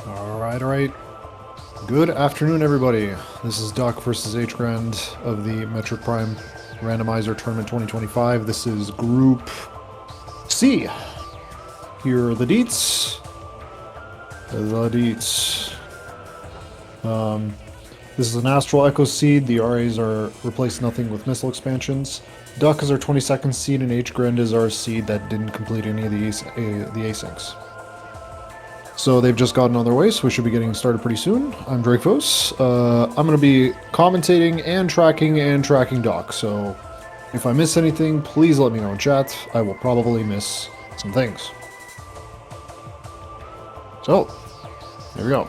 Alright. Good afternoon, everybody. This is Duck versus hgrend of the Metroid Prime Randomizer Tournament 2025. This is Group C. Here are the deets. This is an Astral Echo seed. The RAs are replace nothing with missile expansions. Duck is our 22nd seed, and hgrend is our seed that didn't complete any of the asyncs. So they've just gotten on their way, so we should be getting started pretty soon. I'm Drake Vos. I'm going to be commentating and tracking Doc, so if I miss anything, please let me know in chat. I will probably miss some things. So, here we go.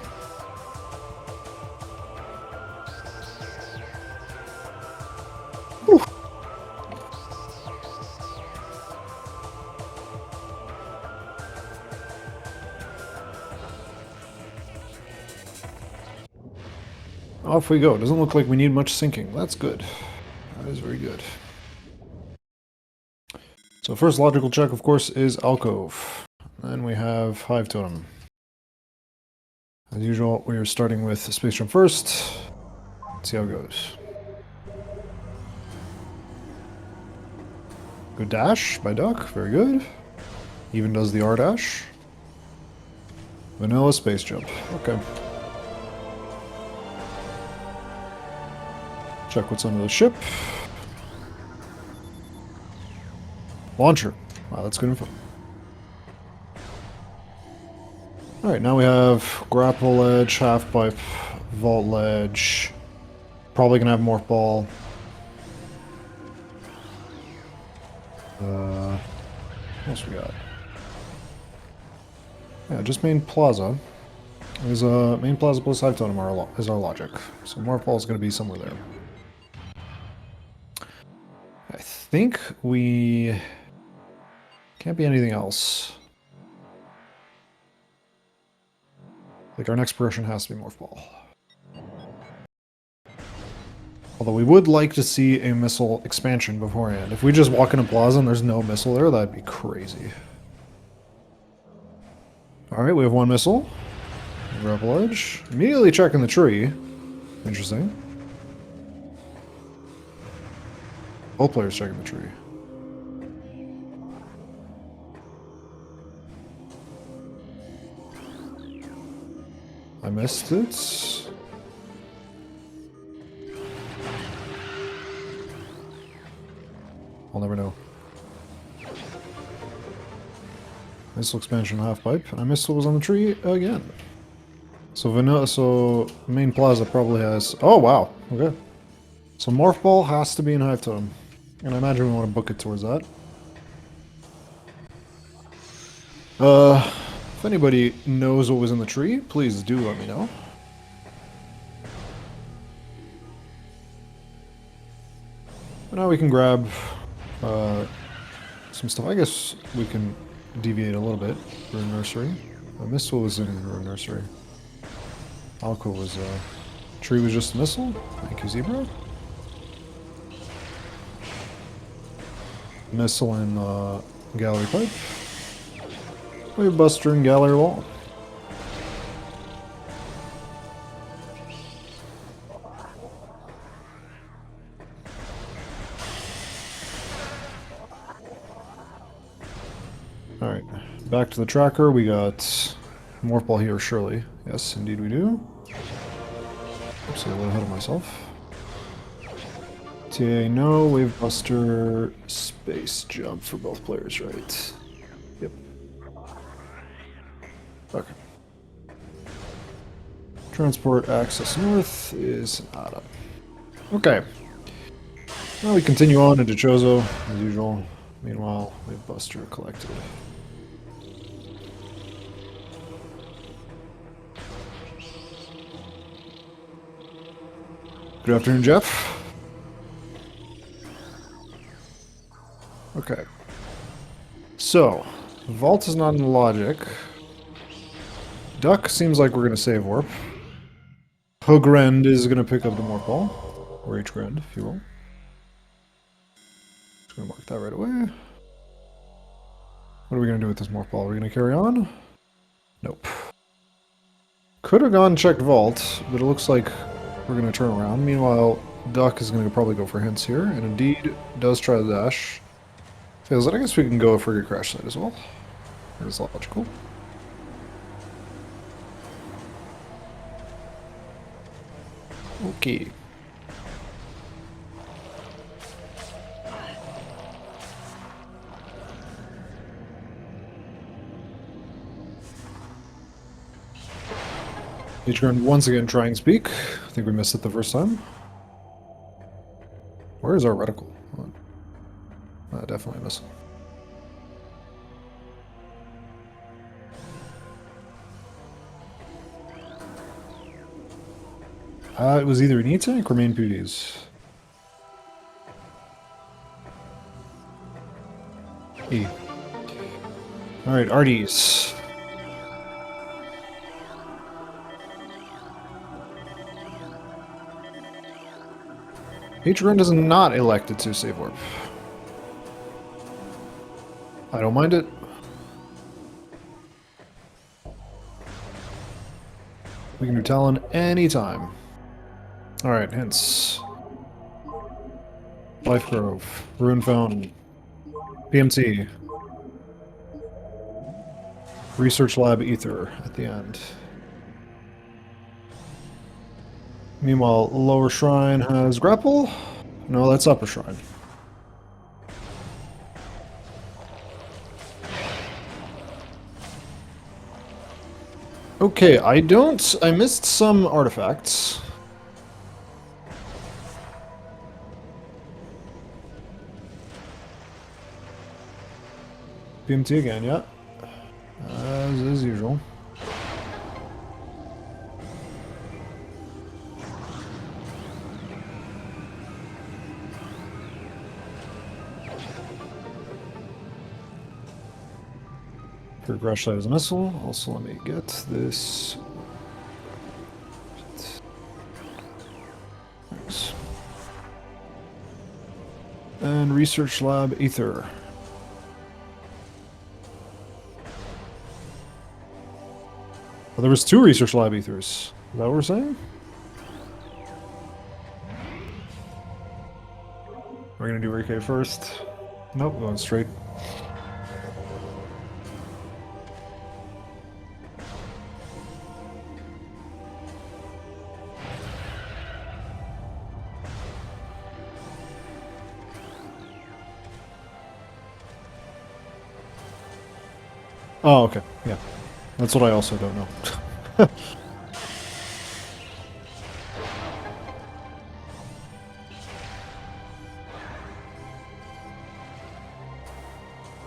Whew. Off we go. Doesn't look like we need much syncing. That's good. That is very good. So first logical check, of course, is Alcove. Then we have Hive Totem. As usual, we are starting with Space Jump first. Let's see how it goes. Good dash by Duck. Very good. Even does the R dash. Vanilla Space Jump. Okay. Check what's under the ship. Launcher. Wow, that's good info. Alright, now we have grapple ledge, half pipe, vault ledge. Probably gonna have morph ball. What else we got? Yeah, just main plaza. Is main plaza plus Hive Totem is our logic. So morph ball is gonna be somewhere there. I think we can't be anything else. Like, our next progression has to be morph ball. Although we would like to see a missile expansion beforehand. If we just walk into plaza and there's no missile there, that'd be crazy. Alright, we have one missile. Grapple edge. Immediately checking the tree. Interesting. Both players checking the tree. I missed it. I'll never know. Missile expansion half pipe. I missed what was on the tree again. So vanilla. So main plaza probably has. Oh wow. Okay. So morph ball has to be in Hive Totem, and I imagine we want to book it towards that. If anybody knows what was in the tree, please do let me know. But now we can grab some stuff. I guess we can deviate a little bit. Ruin Nursery. I missed what was in Ruin Nursery. Alco was tree was just a missile. Thank you, Zebra. Missile and gallery pipe. We have Buster and gallery wall. Alright, back to the tracker. We got morph ball here, surely. Yes, indeed we do. Oops, a little ahead of myself. TA, no. Wave Buster, space jump for both players, right? Yep. Okay. Transport access north is not up. Okay. Now we continue on into Chozo, as usual. Meanwhile, Wave Buster collected. Good afternoon, Jeff. Okay. So, Vault is not in the logic. Duck seems like we're going to save warp. hgrend is going to pick up the morph ball. Or hgrend, if you will. Just going to mark that right away. What are we going to do with this morph ball? Are we going to carry on? Nope. could have gone and checked Vault, but it looks like we're going to turn around. Meanwhile, Duck is going to probably go for hints here, and indeed does try the dash. Fails it. I guess we can go for a crash site as well. That is logical. Okay. hgrend once again trying speak. I think we missed it the first time. Where is our reticle? Definitely missing. It was either an E-Tank or main PDs. E. Alright, RDs. hgrend is not elected to save warp. I don't mind it. We can do Talon anytime. Alright, hints. Life Grove, Rune Fountain, PMT, Research Lab Ether at the end. Meanwhile, Lower Shrine has Grapple. No, that's Upper Shrine. Okay, I missed some artifacts. PMT again, yeah. As usual. For crash site as a missile. Also, let me get this. Thanks. And Research Lab Ether. Well, there was 2 Research Lab Ethers. Is that what we're saying? We're gonna do RK first. Nope, going straight. Oh, okay. Yeah. That's what I also don't know.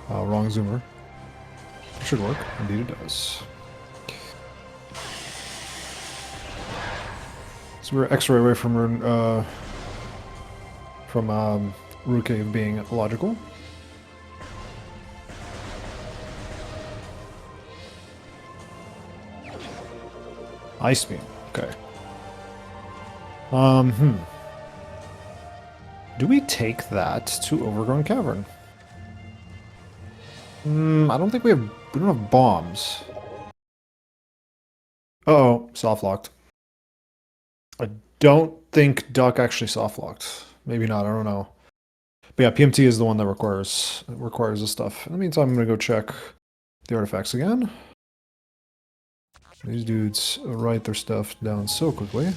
Wrong zoomer. Should work. Indeed it does. So we're X-ray away from Rue Cave being logical. Ice beam. Okay. Do we take that to Overgrown Cavern? I don't think we don't have bombs. Uh-oh, soft locked. I don't think Duck actually soft locked. Maybe not, I don't know. But yeah, PMT is the one that requires the stuff. In the meantime, I'm gonna go check the artifacts again. These dudes write their stuff down so quickly.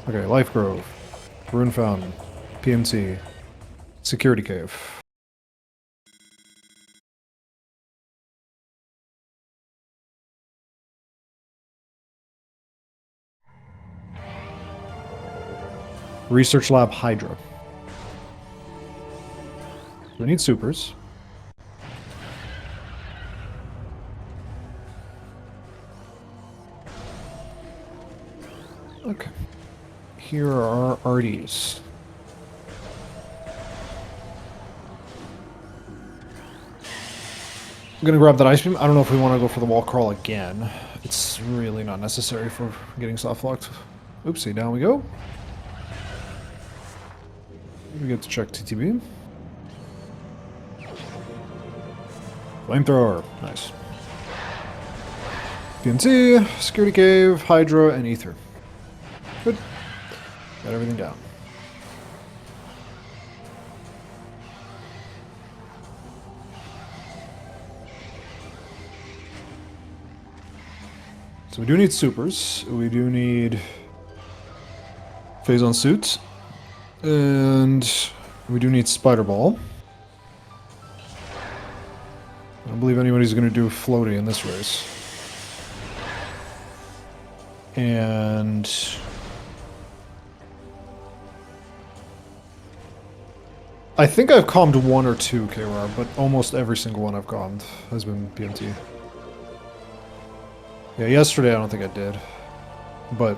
Okay, Life Grove, Rune Fountain, PMT, Security Cave. Research Lab Hydra. We need supers. Okay. Here are our RDs. I'm gonna grab that ice beam. I don't know if we want to go for the wall crawl again. It's really not necessary for getting soft locked. Oopsie, down we go. We get to check TTB. Flamethrower. Nice. PNC, Security Cave, Hydra, and Ether. Good. Got everything down. So we do need supers. We do need phase on suits. And we do need Spider Ball. I don't believe anybody's going to do floaty in this race. And I think I've calmed one or two KR, but almost every single one I've calmed has been PMT. Yeah, yesterday I don't think I did, but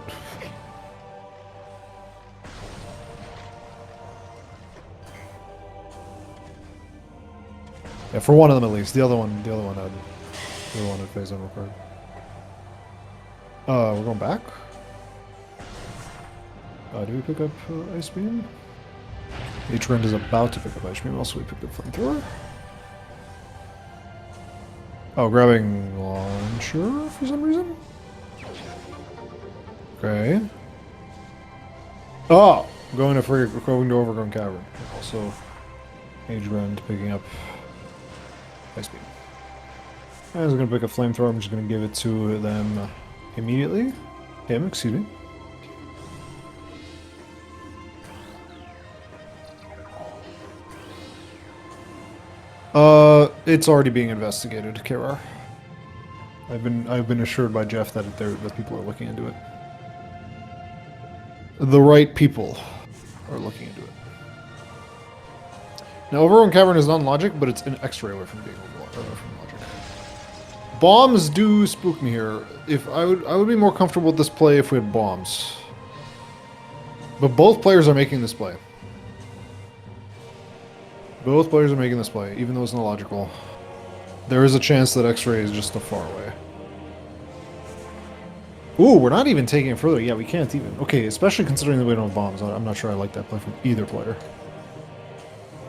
yeah, for one of them at least. The other one had phase on record. We're going back. Do we pick up Ice Beam? hgrend is about to pick up Ice Beam. Also, we picked up Flamethrower. Oh, grabbing launcher for some reason. Okay. Oh, going to Overgrown Cavern. Also, hgrend picking up Ice Beam. I was going to pick up Flamethrower. I'm just going to give it to them immediately. Him, excuse me. It's already being investigated, Kirar. I've been assured by Jeff that that people are looking into it. The right people are looking into it. Now, Overgrown Cavern is non-logic, but it's an X-ray away from being from logic. Bombs do spook me here. I would be more comfortable with this play if we had bombs. But both players are making this play. Both players are making this play, even though it's not logical. There is a chance that X-ray is just too far away. Ooh, we're not even taking it further. Yeah, we can't even. Okay, especially considering that we don't have bombs. I'm not sure I like that play from either player.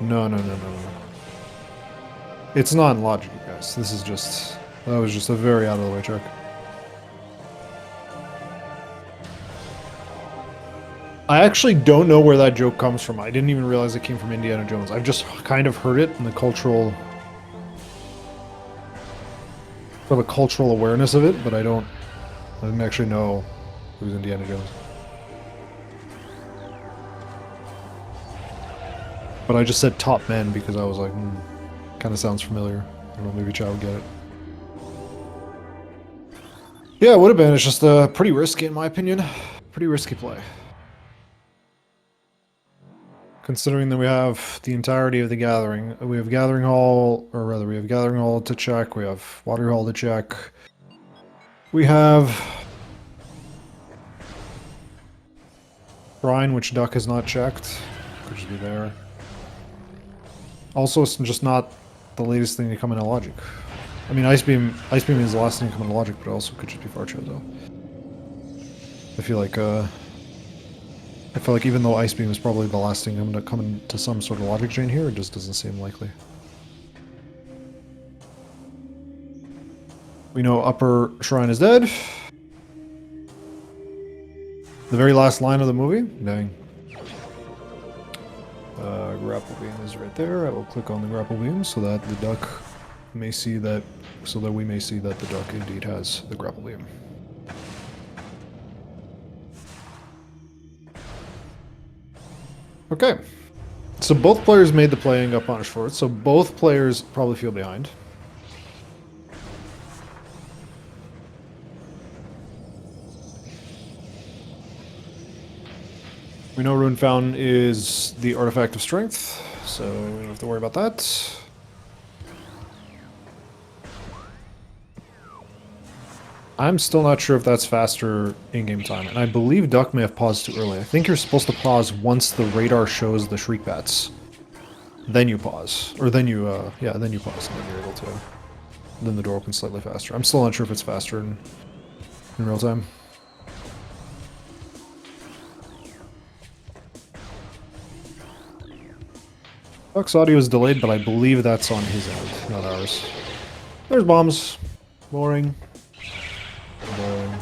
No. It's not logic, guys. This is just... That was just a very out-of-the-way check. I actually don't know where that joke comes from. I didn't even realize it came from Indiana Jones. I've just kind of heard it in the cultural... For the cultural awareness of it, but I didn't actually know it was Indiana Jones. But I just said top men because I was like, kind of sounds familiar. I don't know, maybe Chad would get it. Yeah, it would have been. It's just pretty risky in my opinion. Pretty risky play. Considering that we have the entirety of the gathering. We have Gathering Hall, or rather we have Gathering Hall to check, we have Water Hall to check. We have Shrine, which Duck has not checked. Could just be there. Also, it's just not the latest thing to come into Logic. I mean, Ice Beam is the last thing to come into Logic, but it also could just be Far Chozo. I feel like even though Ice Beam is probably the last thing I'm going to come into some sort of logic chain here, it just doesn't seem likely. We know Upper Shrine is dead. The very last line of the movie. Dang. Grapple beam is right there. I will click on the grapple beam so that the duck may see that, so that we may see that the duck indeed has the grapple beam. Okay, so both players made the play and got punished for it, so both players probably feel behind. We know Rune Fountain is the artifact of strength, so we don't have to worry about that. I'm still not sure if that's faster in-game time, and I believe Duck may have paused too early. I think you're supposed to pause once the radar shows the Shriek Bats. Then you pause. Or then you, yeah, then you pause, and then you're able to... Then the door opens slightly faster. I'm still not sure if it's faster in real time. Duck's audio is delayed, but I believe that's on his end, not ours. There's bombs. Boring. Boring.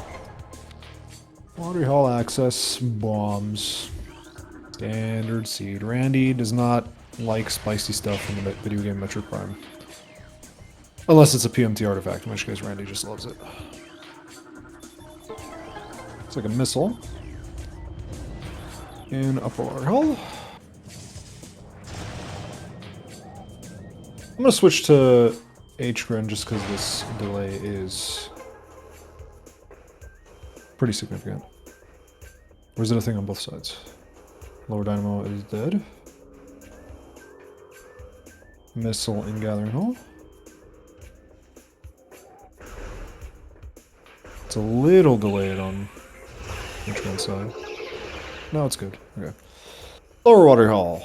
Watery Hall access. Bombs. Standard seed. Randy does not like spicy stuff in the video game Metroid Prime. Unless it's a PMT artifact, in which case Randy just loves it. It's like a missile. In Upper Water Hall. I'm gonna switch to hgrend just because this delay is pretty significant. Or is it a thing on both sides? Lower Dynamo is dead. Missile in Gathering Hall. It's a little delayed on hgrend side. No, it's good. Okay. Lower Water Hall.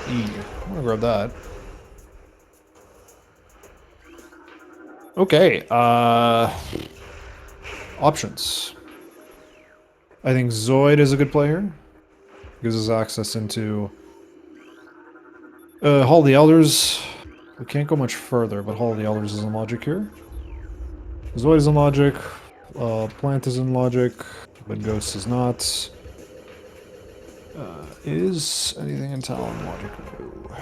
E. I'm gonna grab that. Okay, options. I think Zoid is a good play here. Gives us access into Hall of the Elders. We can't go much further, but Hall of the Elders is in logic here. Zoid is in logic. Plant is in logic, but Ghost is not. Is anything in Talon logic? No.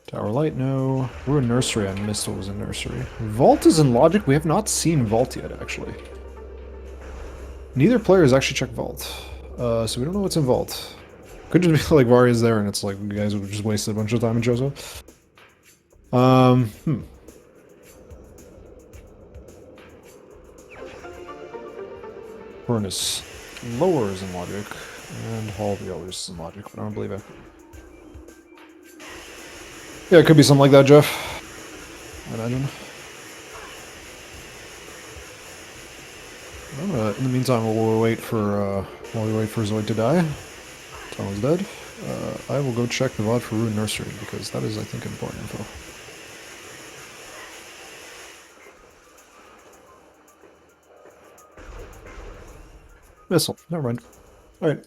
Tower Light, no. We're in Nursery. I missed what was in Nursery. Vault is in logic. We have not seen Vault yet, actually. Neither player has actually checked Vault. So we don't know what's in Vault. Could just be like Varia's there and it's like you guys would just wasted a bunch of time in Jozo. Furnace Lower is in logic. And Hall of the Elders is in logic, but I don't believe it. Yeah, it could be something like that, Jeff. I imagine. In the meantime, while we wait for Zoid to die, Talon's dead. I will go check the VOD for Ruined Nursery because that is, I think, important info. Missile. Never mind. All right.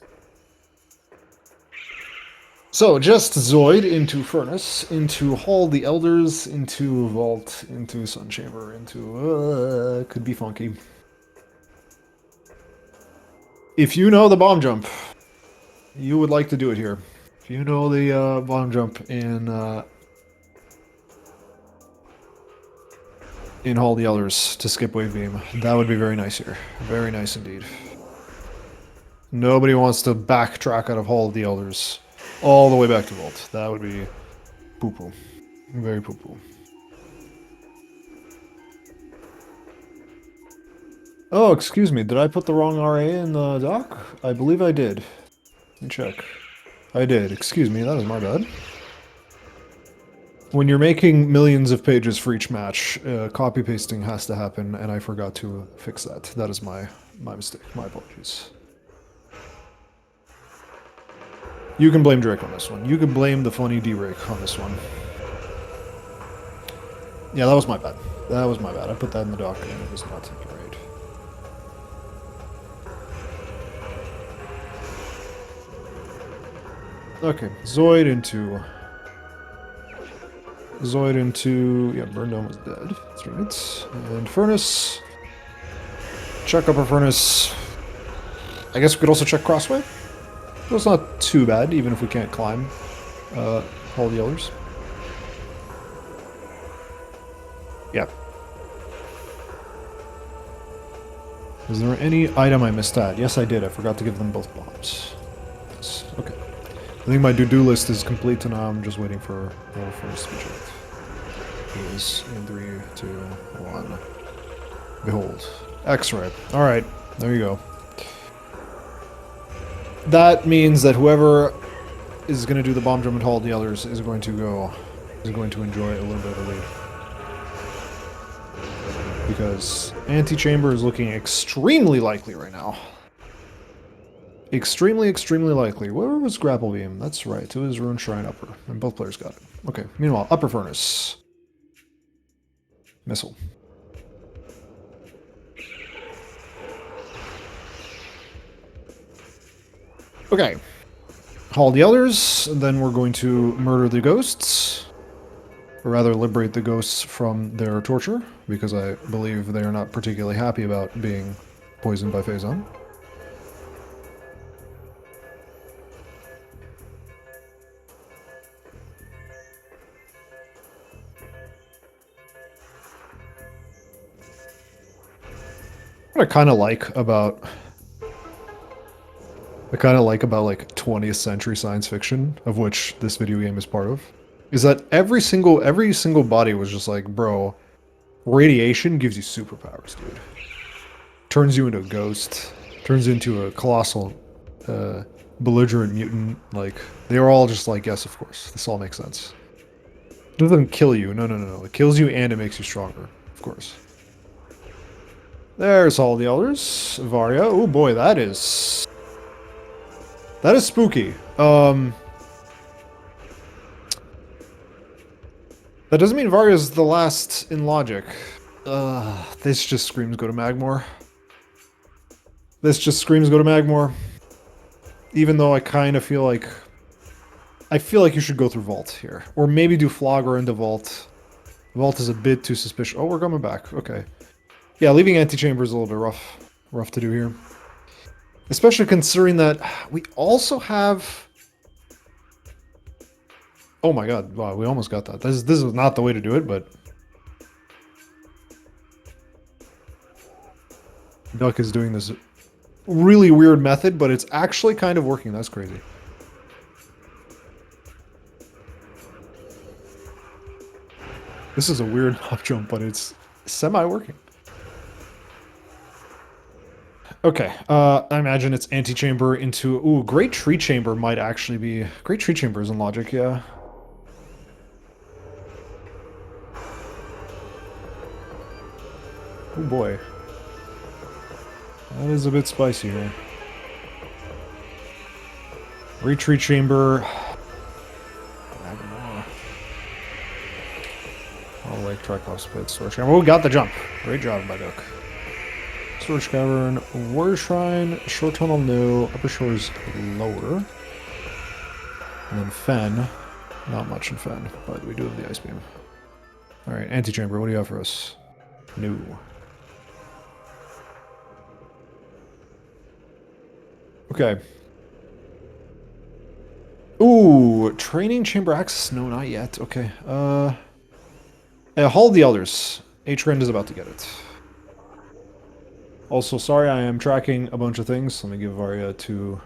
So, just Zoid into Furnace, into Hall the Elders, into Vault, into Sun Chamber, into... could be funky. If you know the bomb jump, you would like to do it here. If you know the bomb jump in Hall the Elders to skip Wave Beam, that would be very nice here. Very nice indeed. Nobody wants to backtrack out of Hall of the Elders. All the way back to Vault. That would be poo-poo. Very poo-poo. Oh, excuse me. Did I put the wrong RA in the doc? I believe I did. Let me check. I did. Excuse me. That is my bad. When you're making millions of pages for each match, copy-pasting has to happen, and I forgot to fix that. That is my mistake. My apologies. You can blame Drake on this one. You can blame the funny D-Rake on this one. Yeah, that was my bad. That was my bad. I put that in the doc and it was not right. Okay, Zoid into... Yeah, Burn Dome was dead. That's right. And Furnace. Check Upper Furnace. I guess we could also check Crossway. Well, it's not too bad, even if we can't climb all the others. Yeah. Is there any item I missed out? Yes, I did. I forgot to give them both bombs. Yes. Okay. I think my to-do list is complete, and now I'm just waiting for the first to be checked. It is in 3, 2, 1. Behold. X-ray. Alright. There you go. That means that whoever is going to do the bomb jump and haul the others is going to enjoy a little bit of a lead. Because Antichamber is looking extremely likely right now. Extremely, extremely likely. Where was Grapple Beam? That's right, it was Rune Shrine Upper, and both players got it. Okay, meanwhile, Upper Furnace. Missile. Okay. Haul the others, and then we're going to murder the ghosts. or rather liberate the ghosts from their torture, because I believe they are not particularly happy about being poisoned by Phazon. What I kind of like about like 20th century science fiction, of which this video game is part of, is that every single body was just like, bro, radiation gives you superpowers, dude. Turns you into a ghost, turns you into a colossal, belligerent mutant. Like, they were all just like, yes, of course, this all makes sense. It doesn't kill you, no. It kills you and it makes you stronger, of course. There's all the elders. Varia. Oh boy, that is spooky. That doesn't mean Varia's the last in logic. This just screams go to Magmor. This just screams go to Magmor. Even though I kind of feel like... I feel like you should go through Vault here. Or maybe do Flogger into Vault. Vault is a bit too suspicious. Oh, we're coming back. Okay. Yeah, leaving Antechamber is a little bit rough to do here. Especially considering that we also have... Oh my god, wow, we almost got that. This is not the way to do it, but... Duck is doing this really weird method, but it's actually kind of working. That's crazy. This is a weird hop jump, but it's semi-working. Okay, I imagine it's Antechamber into... Ooh, Great Tree Chamber might actually be... Great Tree Chamber is in logic, yeah. Oh boy. That is a bit spicy here. Great Tree Chamber... Oh, Lake Triclops Pit, Storage Cavern. Oh, we got the jump. Great job by Duck. Storage Cavern, Warrior Shrine, Short Tunnel no, Upper Shores lower. And then Fen. Not much in Fen, but we do have the Ice Beam. Alright, Antechamber, what do you have for us? New. Okay. Ooh, Training Chamber Access? No, not yet. Okay. Hall of the Elders. hgrend is about to get it. Also, sorry, I am tracking a bunch of things. Let me give Varia to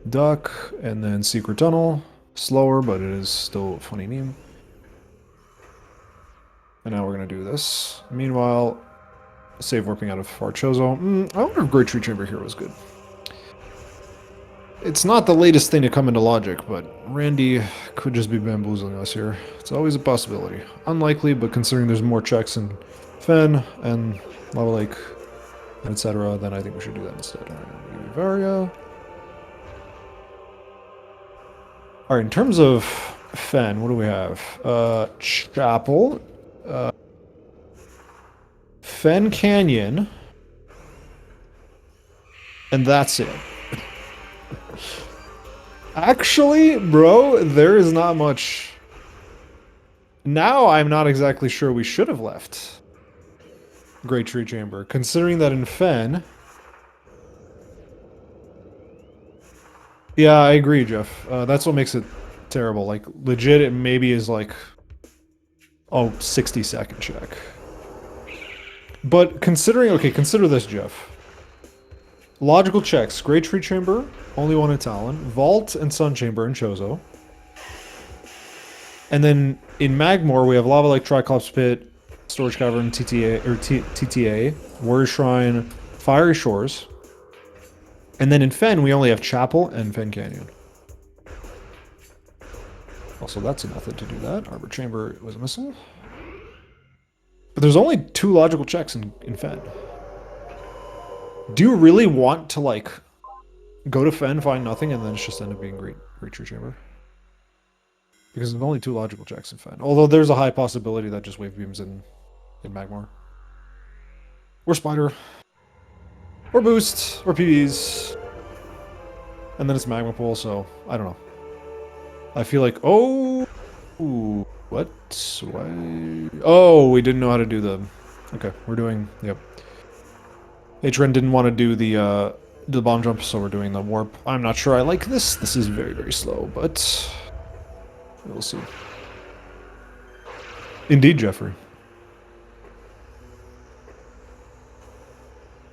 Duck, and then Secret Tunnel. Slower, but it is still a funny meme. And now we're going to do this. Meanwhile, save warping out of Farchozo. I wonder if Great Tree Chamber here was good. It's not the latest thing to come into logic, but Randy could just be bamboozling us here. It's always a possibility. Unlikely, but considering there's more checks in Fen and Lava Lake, etc., then I think we should do that instead. Varia. Alright, in terms of Fen, what do we have? Chapel. Fen Canyon. And that's it. Actually, bro, there is not much. Now I'm not exactly sure we should have left Great Tree Chamber, considering that in Fen... Yeah, I agree, Jeff. That's what makes it terrible. Like, legit, it maybe is like... Oh, 60-second check. But considering... Okay, consider this, Jeff. Logical checks. Great Tree Chamber, only one in Talon. Vault and Sun Chamber in Chozo. And then in Magmor, we have Lava Lake, Triclops Pit, Storage Cavern, TTA, Warrior Shrine, Fiery Shores. And then in Fen, we only have Chapel and Fen Canyon. Also, that's a method to do that. Arbor Chamber was missing. But there's only 2 logical checks in Fen. Do you really want to, like, go to Fen, find nothing, and then it's just end up being Great Tree Chamber? Because there's only 2 logical checks in Fen. Although there's a high possibility that just wave beams in Magmor. Or Spider. Or Boost. Or PBs. And then it's Magma Pool, so I don't know. I feel like... Oh! Ooh. What? Why? Oh, we didn't know how to do the... Okay, we're doing... Yep. hgrend didn't want to do the bomb jump, so we're doing the warp. I'm not sure I like this. This is very, very slow, but... We'll see. Indeed, Jeffrey.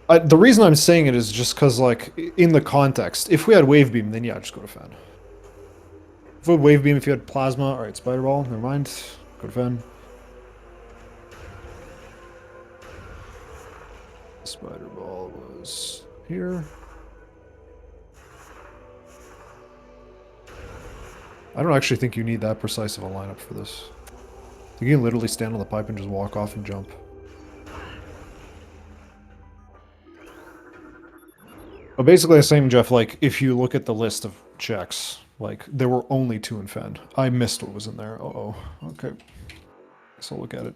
The reason I'm saying it is just because, like, in the context, if we had wave beam, then yeah, just go to fan. If we had wave beam, if you had plasma, alright, spider ball, never mind. Go to fan. Spider ball was here. I don't actually think you need that precise of a lineup for this. You can literally stand on the pipe and just walk off and jump. But basically the same, Jeff, like, if you look at the list of checks, like, there were only 2 in Fend. I missed what was in there. Uh-oh. Okay. Guess I'll look at it.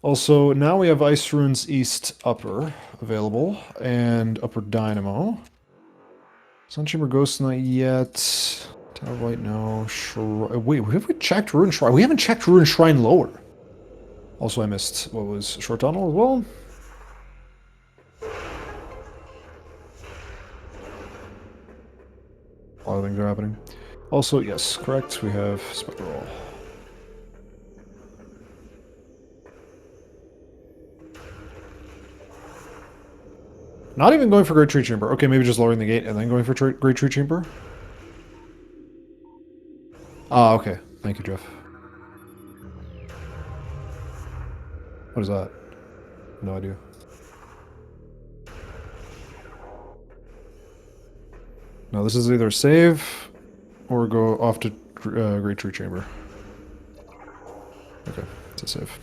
Also, now we have Ice Runes East Upper available, and Upper Dynamo. Sunchamber Ghost not yet. Tower of Light, no. Wait, have we checked Ruin Shrine? We haven't checked Ruin Shrine lower. Also, I missed what was Short Tunnel as well. A lot of things are happening. Also, yes, correct, we have Spider Roll. Not even going for Great Tree Chamber. Okay, maybe just lowering the gate and then going for Great Tree Chamber. Ah, okay. Thank you, Jeff. What is that? No idea. No, this is either save or go off to Great Tree Chamber. Okay, it's a save.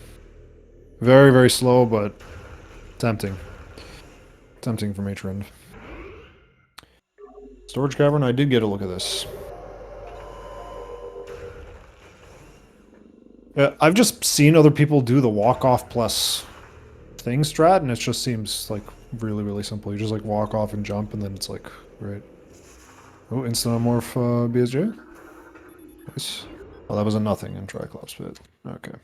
Very, very slow, but tempting. Tempting from hgrend. Storage Cavern, I did get a look at this. Yeah, I've just seen other people do the walk-off plus thing strat, and it just seems like really, really simple. You just like walk off and jump, and then it's like, right. Oh, instant morph BSJ. Nice. Oh, that was a nothing in Triclops pit. Okay.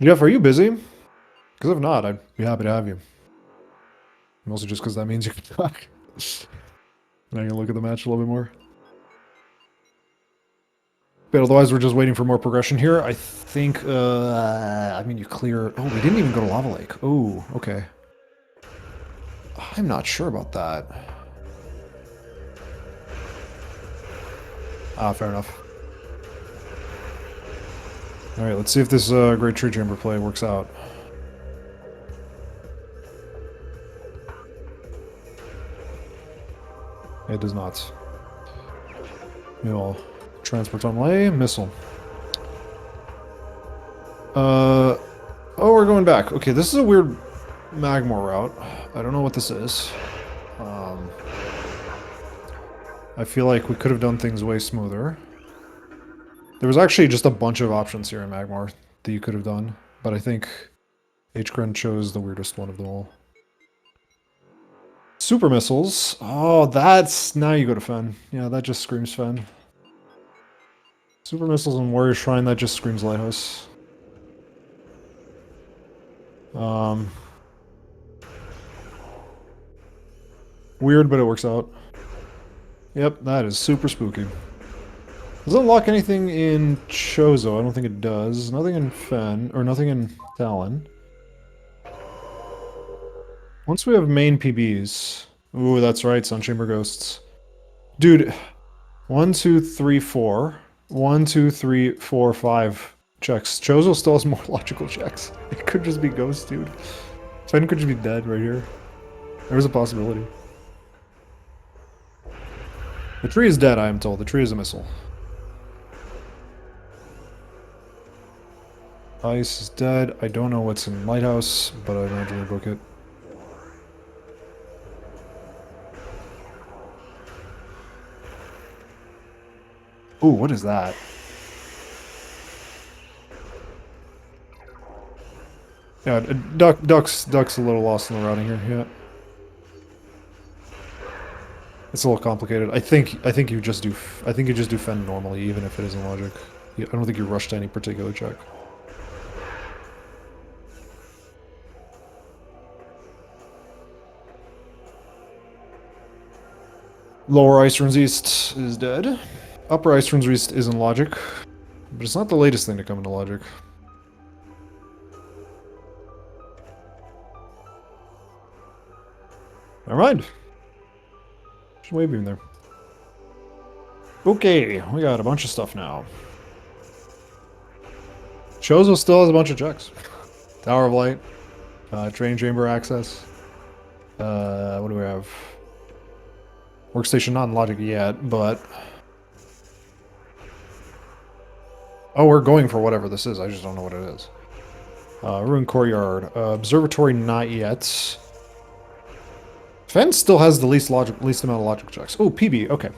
Jeff, are you busy? Because if not, I'd be happy to have you. Mostly just because that means you can talk. Now you can look at the match a little bit more. But otherwise, we're just waiting for more progression here. I think, I mean, you clear... Oh, we didn't even go to Lava Lake. Oh, okay. I'm not sure about that. Ah, fair enough. Alright, let's see if this Great Tree Chamber play works out. It does not. Mule. Transport on lay. Missile. Oh, we're going back. Okay, this is a weird Magmor route. I don't know what this is. I feel like we could have done things way smoother. There was actually just a bunch of options here in Magmor that you could have done, but I think hgrend chose the weirdest one of them all. Super missiles. Oh, that's... Now you go to Fen. Yeah, that just screams Fen. Super missiles and Warrior Shrine, that just screams Lighthouse. Weird, but it works out. Yep, that is super spooky. Does it unlock anything in Chozo? I don't think it does. Nothing in Fen, or nothing in Talon. Once we have main PBs... Ooh, that's right, Sunchamber Ghosts. Dude, 1, 2, 3, 4. 1, 2, 3, 4, 5 checks. Chozo still has more logical checks. It could just be Ghost, dude. Fen could just be dead right here. There's a possibility. The tree is dead, I am told. The tree is a missile. Ice is dead. I don't know what's in Lighthouse, but I imagine we book it. Ooh, what is that? Yeah, Duck's a little lost in the routing here, yeah. It's a little complicated. I think you just do Fen normally, even if it isn't logic. Yeah, I don't think you rushed any particular check. Lower ice runes east is dead. Upper ice runes east is in logic, but it's not the latest thing to come into logic. Never mind. Just wave beam there. Okay, we got a bunch of stuff now. Chozo still has a bunch of checks. Tower of Light, train chamber access. What do we have? Workstation not in logic yet, but... Oh, we're going for whatever this is. I just don't know what it is. Ruined Courtyard. Observatory not yet. Fen still has the least amount of logic checks. Oh, PB. Okay.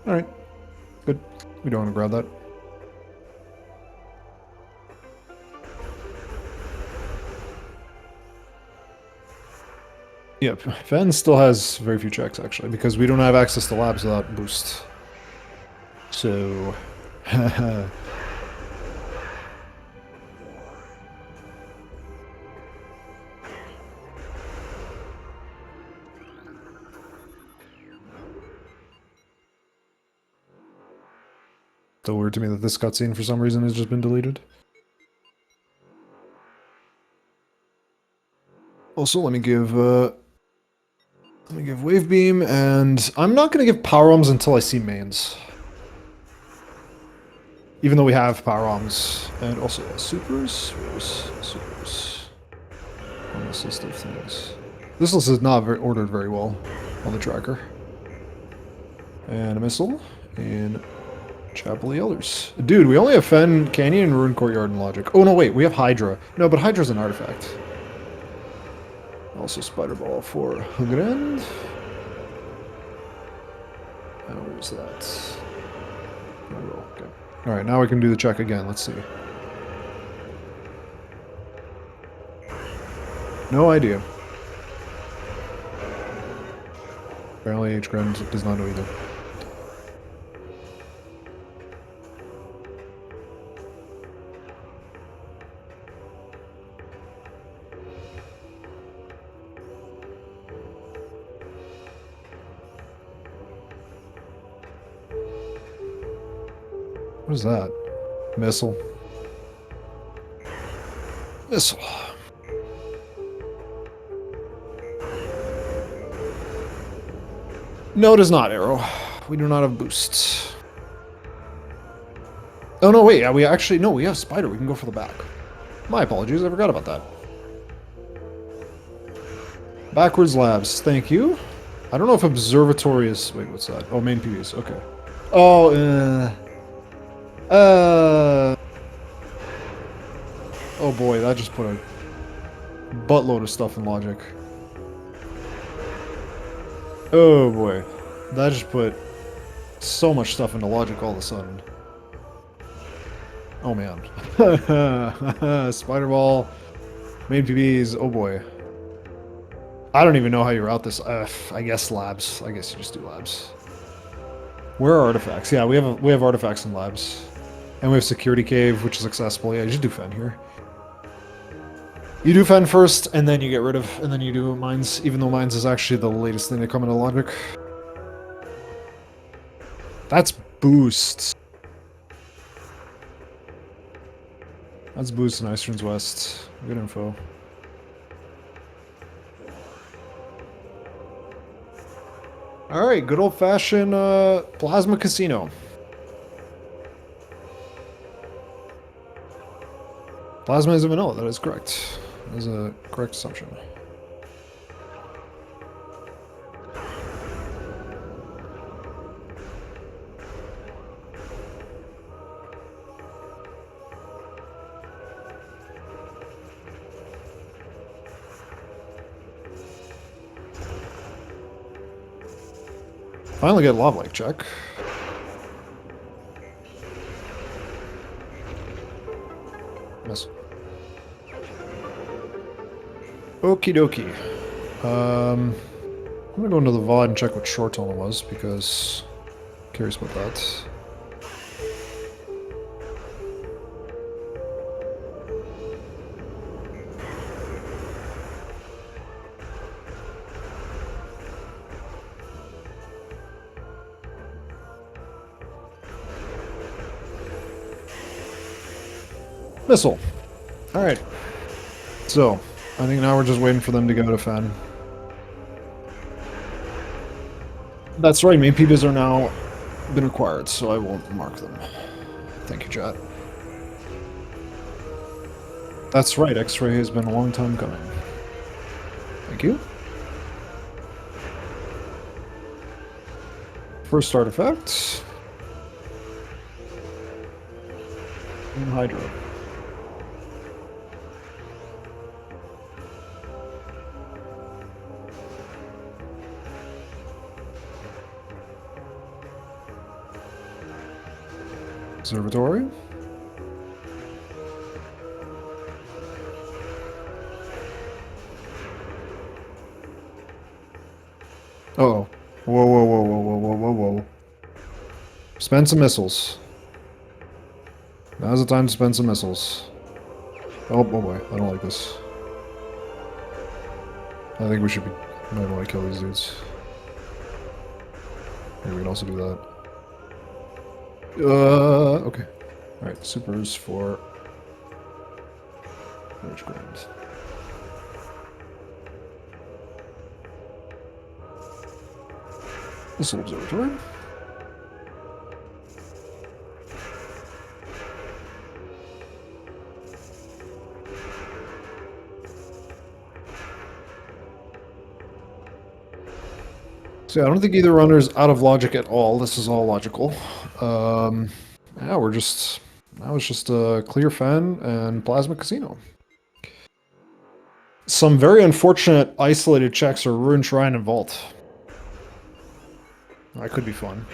Alright. Good. We don't want to grab that. Yep. Fen still has very few checks, actually, because we don't have access to labs without boost. So... Still weird to me that this cutscene for some reason has just been deleted. Also, let me give Wave Beam, and I'm not gonna give Power Arms until I see mains. Even though we have Power Arms. And also, Supers? Where's Supers? On this list of things. This list is not ordered very well on the tracker. And a missile, and Chapel of the Elders. Dude, we only have Fen, Canyon, and Ruined Courtyard in logic. Oh no, wait, we have Hydra. No, but Hydra's an artifact. Also Spider Ball for hgrend. Where's that? Oh, okay. Alright, now we can do the check again. Let's see. No idea. Apparently hgrend does not know either. What is that? Missile. Missile. No, it is not, Arrow. We do not have boosts. Oh, no, wait. Yeah, we actually... No, we have Spider. We can go for the back. My apologies. I forgot about that. Backwards labs. Thank you. I don't know if Observatory is... Wait, what's that? Oh, main PVs. Okay. Oh, Oh boy, that just put a buttload of stuff in logic. Oh boy. That just put so much stuff into logic all of a sudden. Oh man. Spider Ball. Main PBs. Oh boy. I don't even know how you route this. I guess labs. I guess you just do labs. Where are artifacts? Yeah, we have artifacts in labs. And we have Security Cave, which is accessible. Yeah, you just do Fen here. You do Fen first, and then you get rid of, and then you do Mines, even though Mines is actually the latest thing to come into logic. That's boost. That's boost in Ice Runes West. Good info. Alright, good old-fashioned Plasma Casino. Plasma is a vanilla, that is correct. That is a correct assumption. Finally get Lava Lake check. Miss. Okie dokie. I'm gonna go into the VOD and check what short tunnel was, because I'm curious about that. Missile. Alright. So, I think now we're just waiting for them to go to Fen. That's right, main PBs are now been required, so I won't mark them. Thank you, chat. That's right, X-Ray has been a long time coming. Thank you. First artifact. And Hydra. Observatory. Uh-oh. Whoa, whoa, whoa, whoa, whoa, whoa, whoa, whoa. Spend some missiles. Now's the time to spend some missiles. Oh boy, I don't like this. I think we should be... might want to kill these dudes. Maybe we can also do that. Okay. Alright, supers for... hgrend. Missile observatory. So yeah, I don't think either runner is out of logic at all. This is all logical. Yeah, now it's just a clear Fen and Plasma Casino. Some very unfortunate isolated checks are Ruin Shrine and Vault. That could be fun.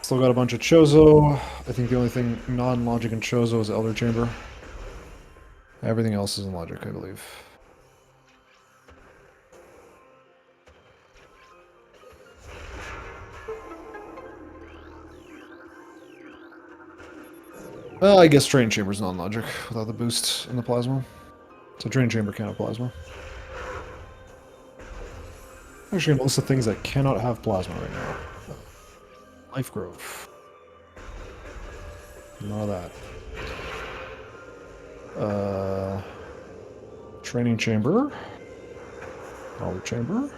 Still got a bunch of Chozo. I think the only thing non-logic in Chozo is Elder Chamber. Everything else is in logic, I believe. Well, I guess Drain Chamber's non-logic without the boost in the plasma. So Drain Chamber can't have plasma. Actually, I'm gonna list the things that cannot have plasma right now. Life Grove. None of that. Training Chamber. Knowledge Chamber.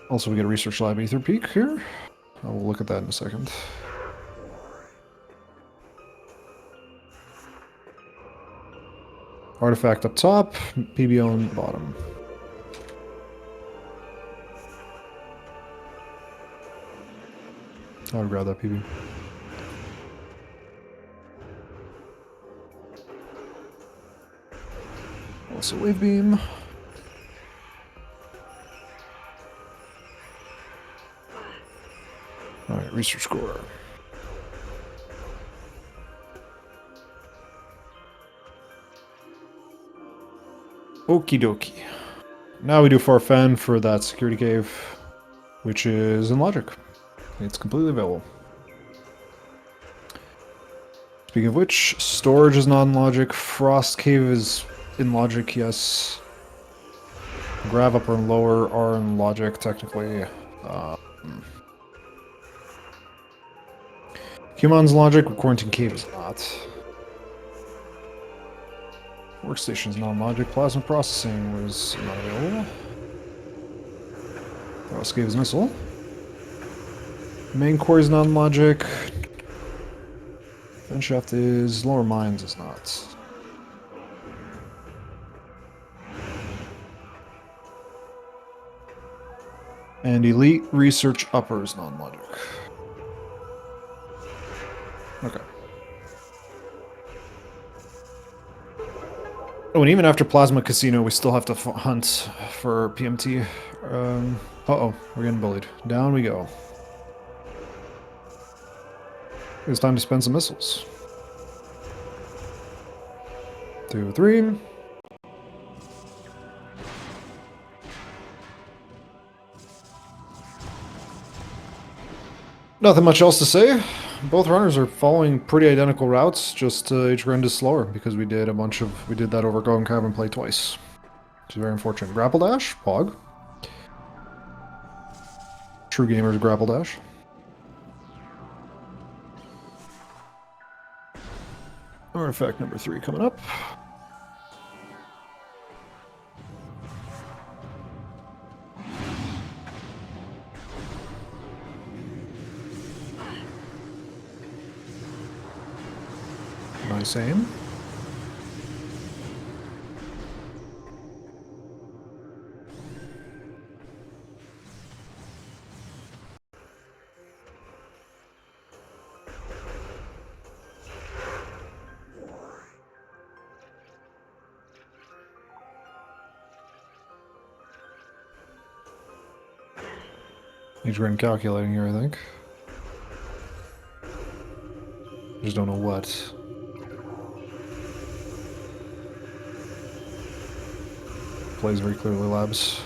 Also, we get a Research Lab Ether Peak here. I will look at that in a second. Artifact up top, PB on bottom. I would grab that PB. Also Wave Beam. Alright, Research Core. Okie dokie. Now we do for Fen for that security cave, which is in logic. It's completely available. Speaking of which, storage is non-logic. Frost cave is in logic, yes. Grav upper and lower are in logic, technically. Human's logic, Quarantine cave is not. Workstation's non-logic. Plasma processing was not available. Frost cave is missile. Main core is non-logic. Venshaft is lower mines is not. And elite research upper is non-logic. Okay. Oh, and even after Plasma Casino, we still have to hunt for PMT. Uh-oh, we're getting bullied. Down we go. It's time to spend some missiles. 2, 3. Nothing much else to say. Both runners are following pretty identical routes, just hgrend is slower because we did that over Go and Carbon play twice. Which is very unfortunate. Grapple Dash, Pog. True Gamers Grapple Dash. Artifact number 3 coming up. Nice aim. Hgrend calculating here, I think. Just don't know what. Plays very clearly, labs.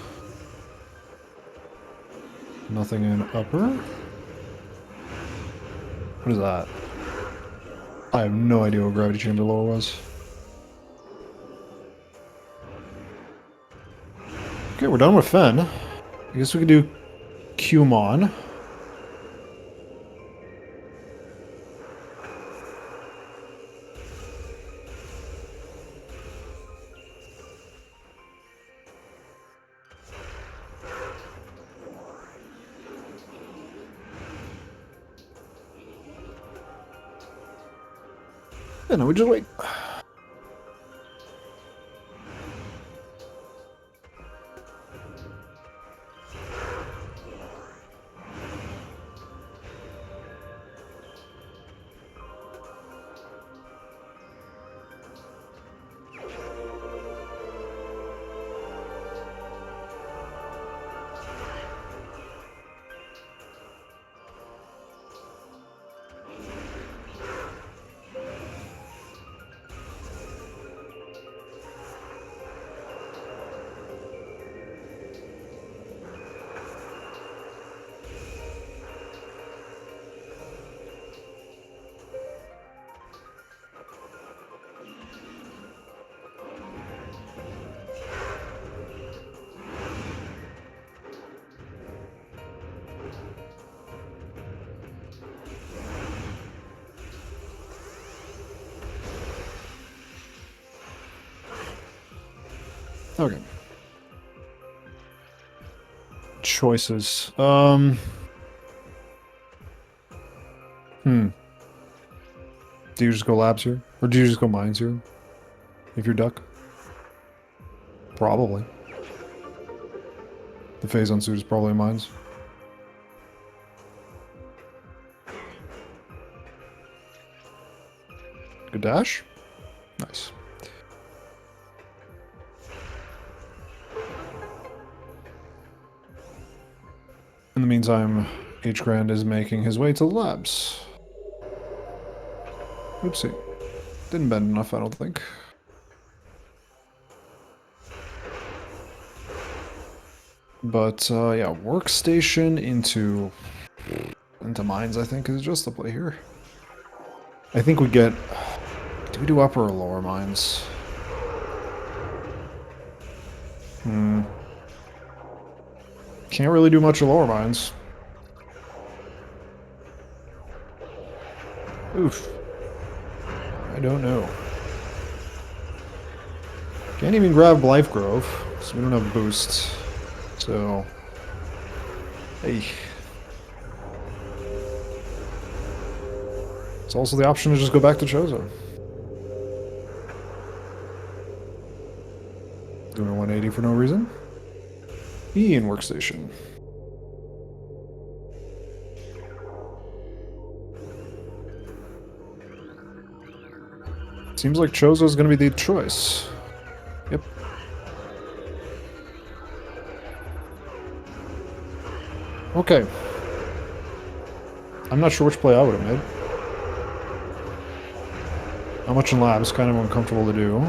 Nothing in upper. What is that? I have no idea what gravity chamber lower was. Okay, we're done with Fen. I guess we could do Cumon. Yeah, no, we just wait. Okay. Choices. Do you just go labs here? Or do you just go mines here? If you're duck? Probably. The phase on suit is probably mines. Good dash. Nice. In the meantime, hgrend is making his way to the labs. Oopsie. Didn't bend enough, I don't think. But, yeah, workstation into mines, I think, is just the play here. I think we get... Do we do upper or lower mines? Can't really do much of lower mines. Oof. I don't know. Can't even grab Life Grove, so we don't have boosts. So... Hey. It's also the option to just go back to Chozo. Doing a 180 for no reason. E in workstation. Seems like Chozo is going to be the choice. Yep. Okay. I'm not sure which play I would have made. How much in labs, kind of uncomfortable to do.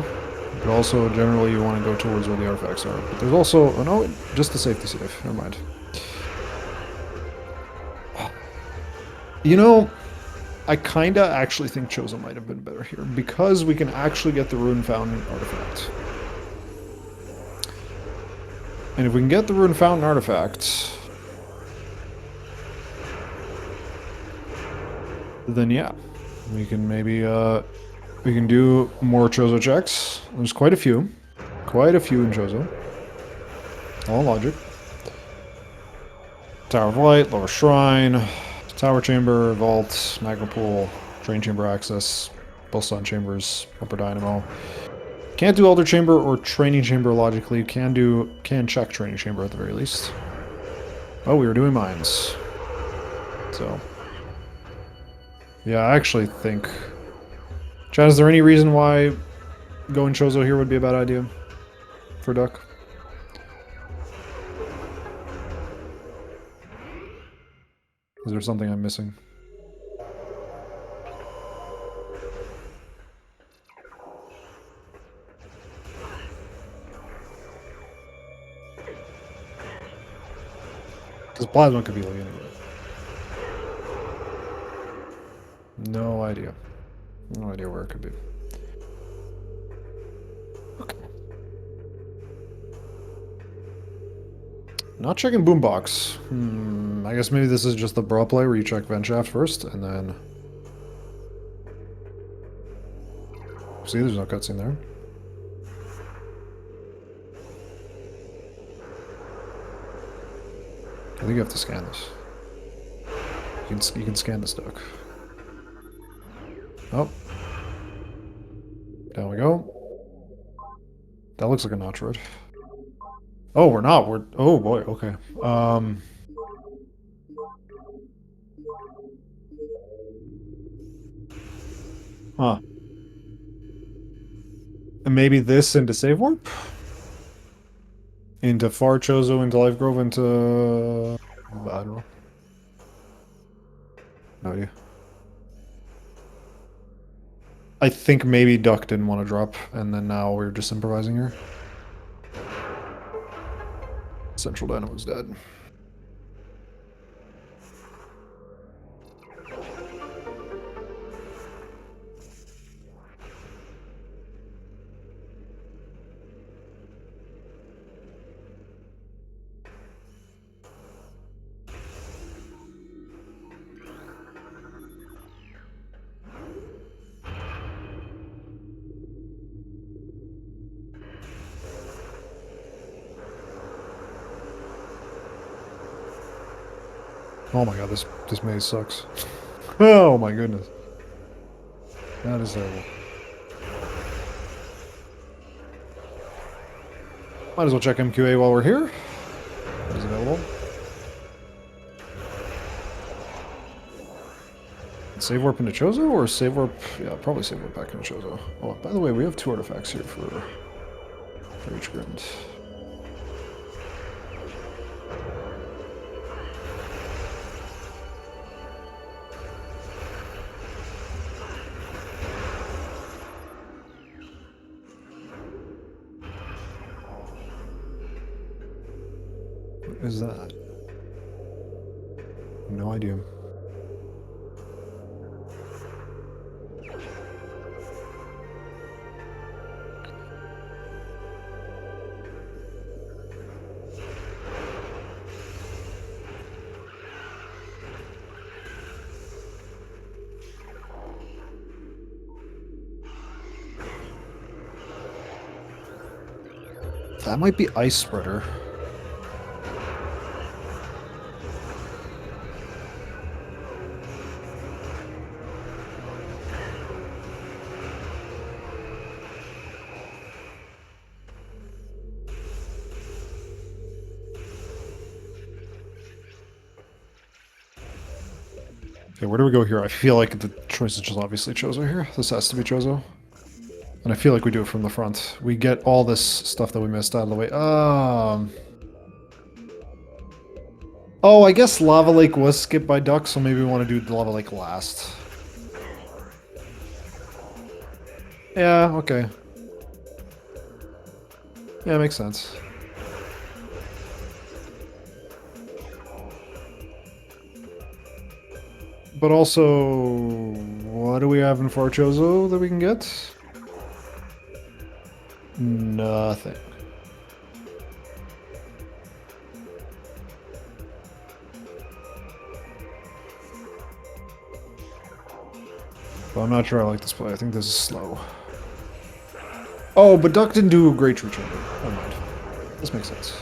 But also, generally, you want to go towards where the artifacts are. But there's also... Oh, no, just the safety safe. Never mind. You know, I kind of actually think Chozo might have been better here. Because we can actually get the Rune Fountain artifact. And if we can get the Rune Fountain artifact... Then, yeah. We can maybe, We can do more Chozo checks. There's quite a few. Quite a few in Chozo. All logic. Tower of Light, Lower Shrine, Tower Chamber, Vault, Magma Pool, Train Chamber Access, both Sun Chambers, Upper Dynamo. Can't do Elder Chamber or Training Chamber logically. Can check Training Chamber at the very least. Oh, we were doing mines. So. Yeah, I actually think... Chad, is there any reason why going Chozo here would be a bad idea for Duck? Is there something I'm missing? Because Plasma could be like anywhere. No idea. No idea where it could be. Okay. Not checking Boombox. I guess maybe this is just the brawl play where you check Ventshaft first, and then... See, there's no cutscene there. I think you have to scan this. You can scan this duck. Oh. Down we go. That looks like a notch road. Oh, we're not. We're... Oh, boy. Okay. Huh. And maybe this into Save Warp? Into Far Chozo, into Life Grove, into... I don't know. No idea. I think maybe Duck didn't want to drop, and then now we're just improvising here. Central Dynamo's dead. Oh my god, this maze sucks. Oh my goodness. That is terrible. Might as well check MQA while we're here. That is available. Save warp into Chozo or save warp? Yeah, probably save warp back into Chozo. Oh, by the way, we have 2 artifacts here for hgrend. What is that? No idea. That might be Ice Spreader. Okay, where do we go here? I feel like the choice is just obviously Chozo here. This has to be Chozo. And I feel like we do it from the front. We get all this stuff that we missed out of the way. Oh, I guess Lava Lake was skipped by Duck, so maybe we want to do the Lava Lake last. Yeah, okay. Yeah, makes sense. But also, what do we have in Far Chozo that we can get? Nothing. But I'm not sure I like this play. I think this is slow. Oh, but Duck didn't do a great tree chamber. Never mind. This makes sense.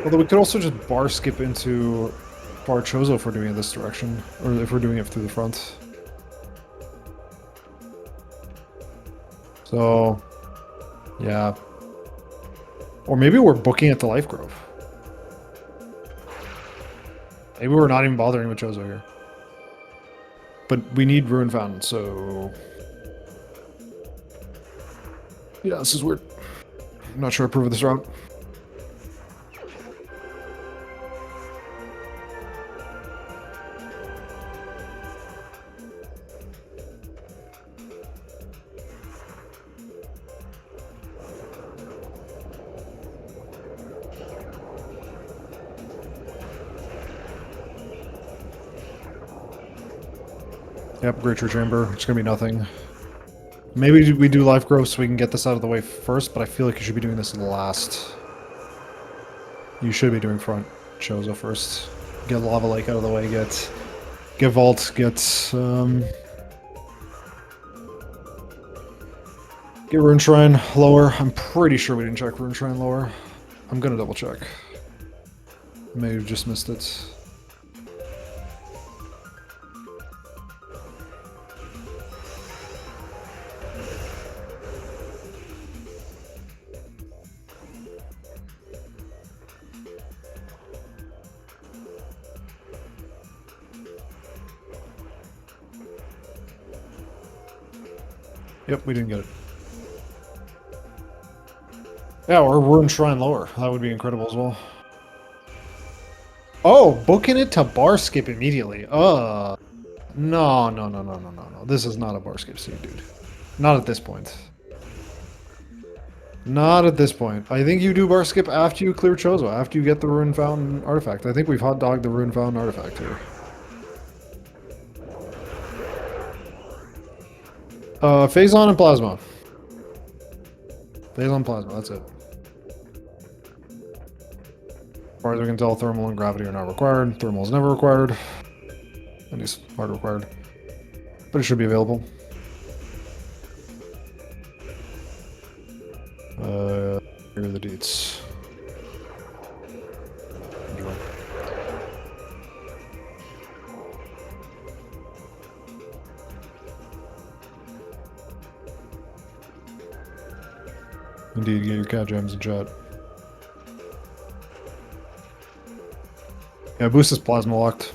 Although we could also just bar skip into Bar Chozo if we're doing it this direction. Or if we're doing it through the front. So, yeah. Or maybe we're booking at the Life Grove. Maybe we're not even bothering with Chozo here. But we need Ruin Fountain, so... Yeah, this is weird. I'm not sure I approve of this route. Yep, Great Tree Chamber. It's gonna be nothing. Maybe we do Life Growth so we can get this out of the way first, but I feel like you should be doing this last. You should be doing front Chozo first. Get Lava Lake out of the way, get Vault, get Rune Shrine lower. I'm pretty sure we didn't check Rune Shrine lower. I'm gonna double check. May have just missed it. Yep, we didn't get it. Yeah, or Rune Shrine lower. That would be incredible as well. Oh, booking it to bar skip immediately. No. This is not a bar skip scene, dude. Not at this point. Not at this point. I think you do bar skip after you clear Chozo, after you get the Ruin Fountain artifact. I think we've hot dogged the Ruin Fountain artifact here. Phazon and Plasma. Phazon, Plasma, that's it. As far as we can tell, Thermal and Gravity are not required. Thermal is never required. At least hard required. But it should be available. Here are the deets. Enjoy. Indeed, get your cat gems in chat. Yeah, boost is plasma locked.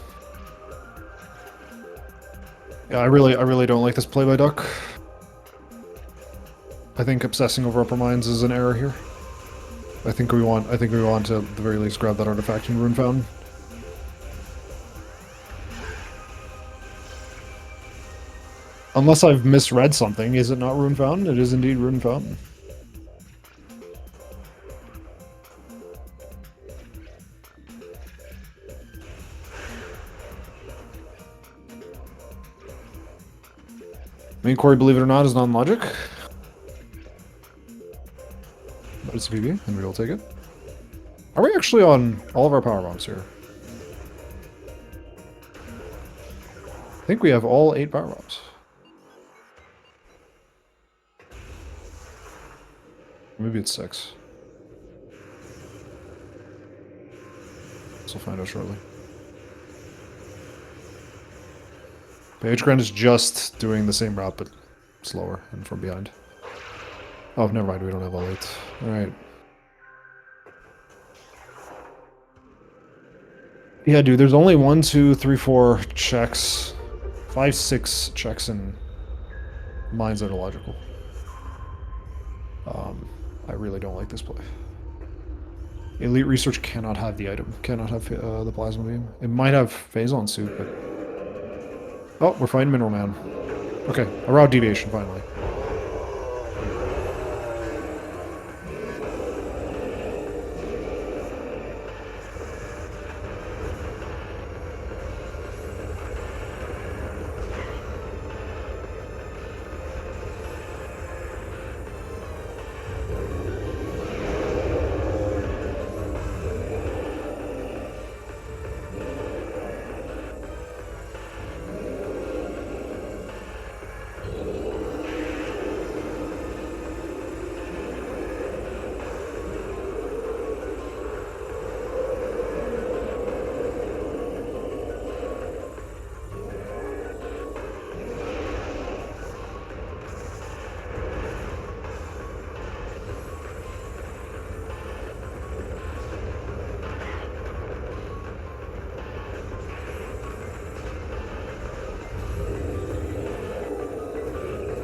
Yeah, I really don't like this play by Duck. I think obsessing over upper mines is an error here. I think we want to at the very least grab that artifact in Ruin Fountain. Unless I've misread something, is it not Ruin Fountain? It is indeed Ruin Fountain. Main Quarry, believe it or not, is non-logic. But it's a PB, and we will take it. Are we actually on all of our power bombs here? I think we have all 8 power bombs. Maybe it's 6. We'll find out shortly. The hgrend is just doing the same route, but slower and from behind. Oh, never mind, we don't have all 8. Alright. Yeah, dude, there's only 1, 2, 3, 4 checks. 5, 6 checks in mines that are logical. I really don't like this play. Elite Research cannot have the item. Cannot have the Plasma Beam. It might have Phazon suit, but... Oh, we're fighting Mineral Man. Okay, a route deviation, finally.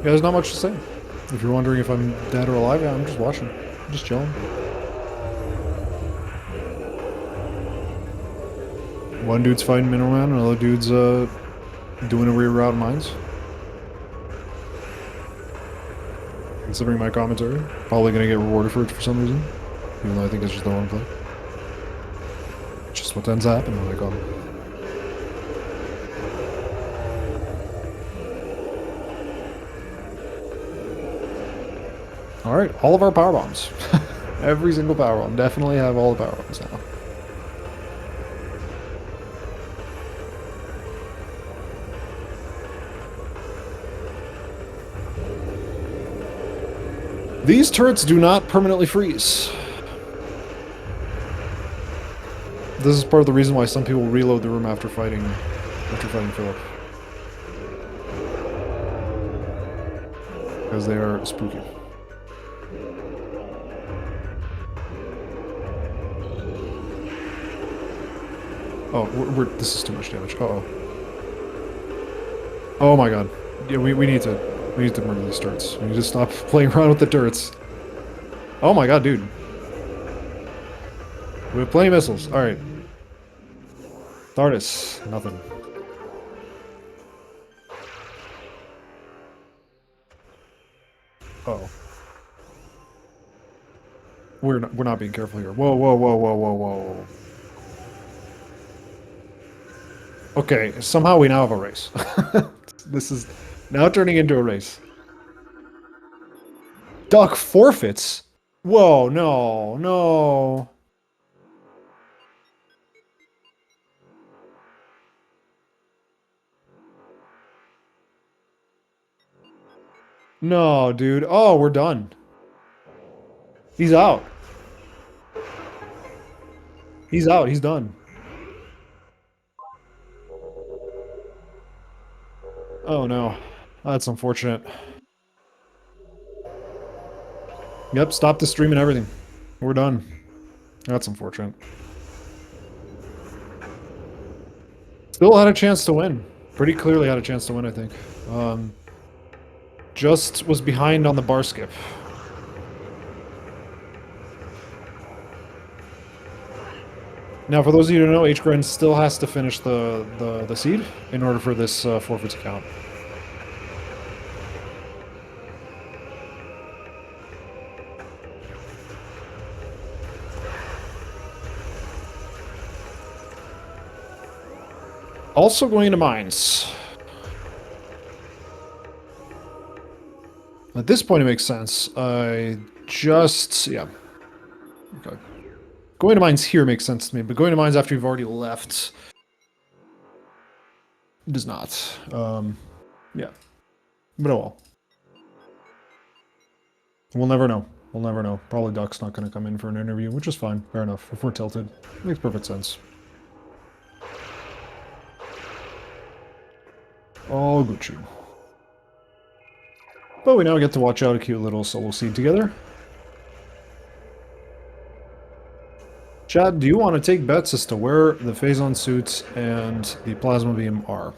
Yeah, there's not much to say. If you're wondering if I'm dead or alive, yeah, I'm just watching. I'm just chilling. One dude's fighting Middleman, another dude's doing a reroute mines. Considering my commentary, probably gonna get rewarded for it for some reason. Even though I think it's just the wrong play. It's just what tends to happen when I come. Alright, all of our power bombs. Every single power bomb. Definitely have all the power bombs now. These turrets do not permanently freeze. This is part of the reason why some people reload the room after fighting Philip. Because they are spooky. Oh, this is too much damage. Uh-oh. Oh my god. Yeah, we need to murder these turrets. We need to stop playing around with the turrets. Oh my god, dude. We have plenty of missiles. Alright. Thardis. Nothing. Uh-oh. We're not being careful here. Whoa, whoa, whoa, whoa, whoa, whoa. Okay, somehow we now have a race. This is now turning into a race. Duck forfeits? Whoa, no, no. No, dude. Oh, we're done. He's out. He's out. He's done. Oh, no. That's unfortunate. Yep, stop the stream and everything. We're done. That's unfortunate. Still had a chance to win. Pretty clearly had a chance to win, I think. Just was behind on the bar skip. Now, for those of you who don't know, hgrend still has to finish the seed in order for this forfeit to count. Also going to mines. At this point, it makes sense. Yeah. Okay. Going to mines here makes sense to me, but going to mines after you've already left does not. Yeah. But oh well. We'll never know. We'll never know. Probably Duck's not going to come in for an interview, which is fine. Fair enough. If we're tilted. Makes perfect sense. All Gucci. But we now get to watch out a cute little solo seed together. Chad, do you want to take bets as to where the Phazon suits and the plasma beam are?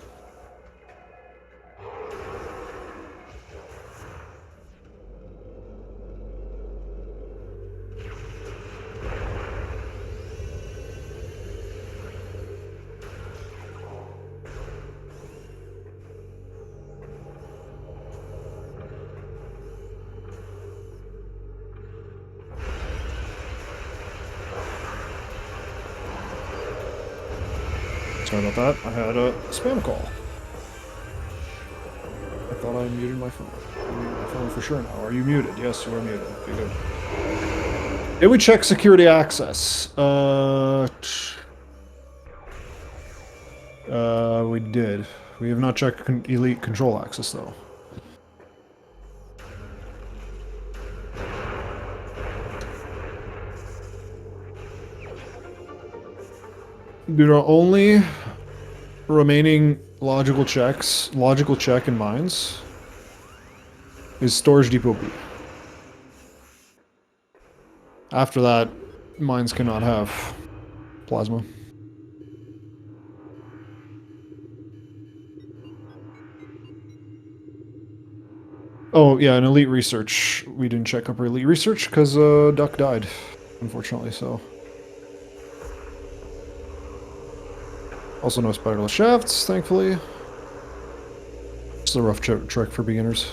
Sorry about that. I had a spam call. I thought I muted my phone. I muted my phone for sure now. Are you muted? Yes, you are muted. Okay, good. Did we check security access? We did. We have not checked elite control access, though. Dude, our only remaining logical check in mines is storage depot B. After that, mines cannot have plasma. Oh, yeah, and Elite Research. We didn't check up our Elite Research because Duck died, unfortunately, so. Also no spiderless shafts, thankfully. It's a rough trek for beginners.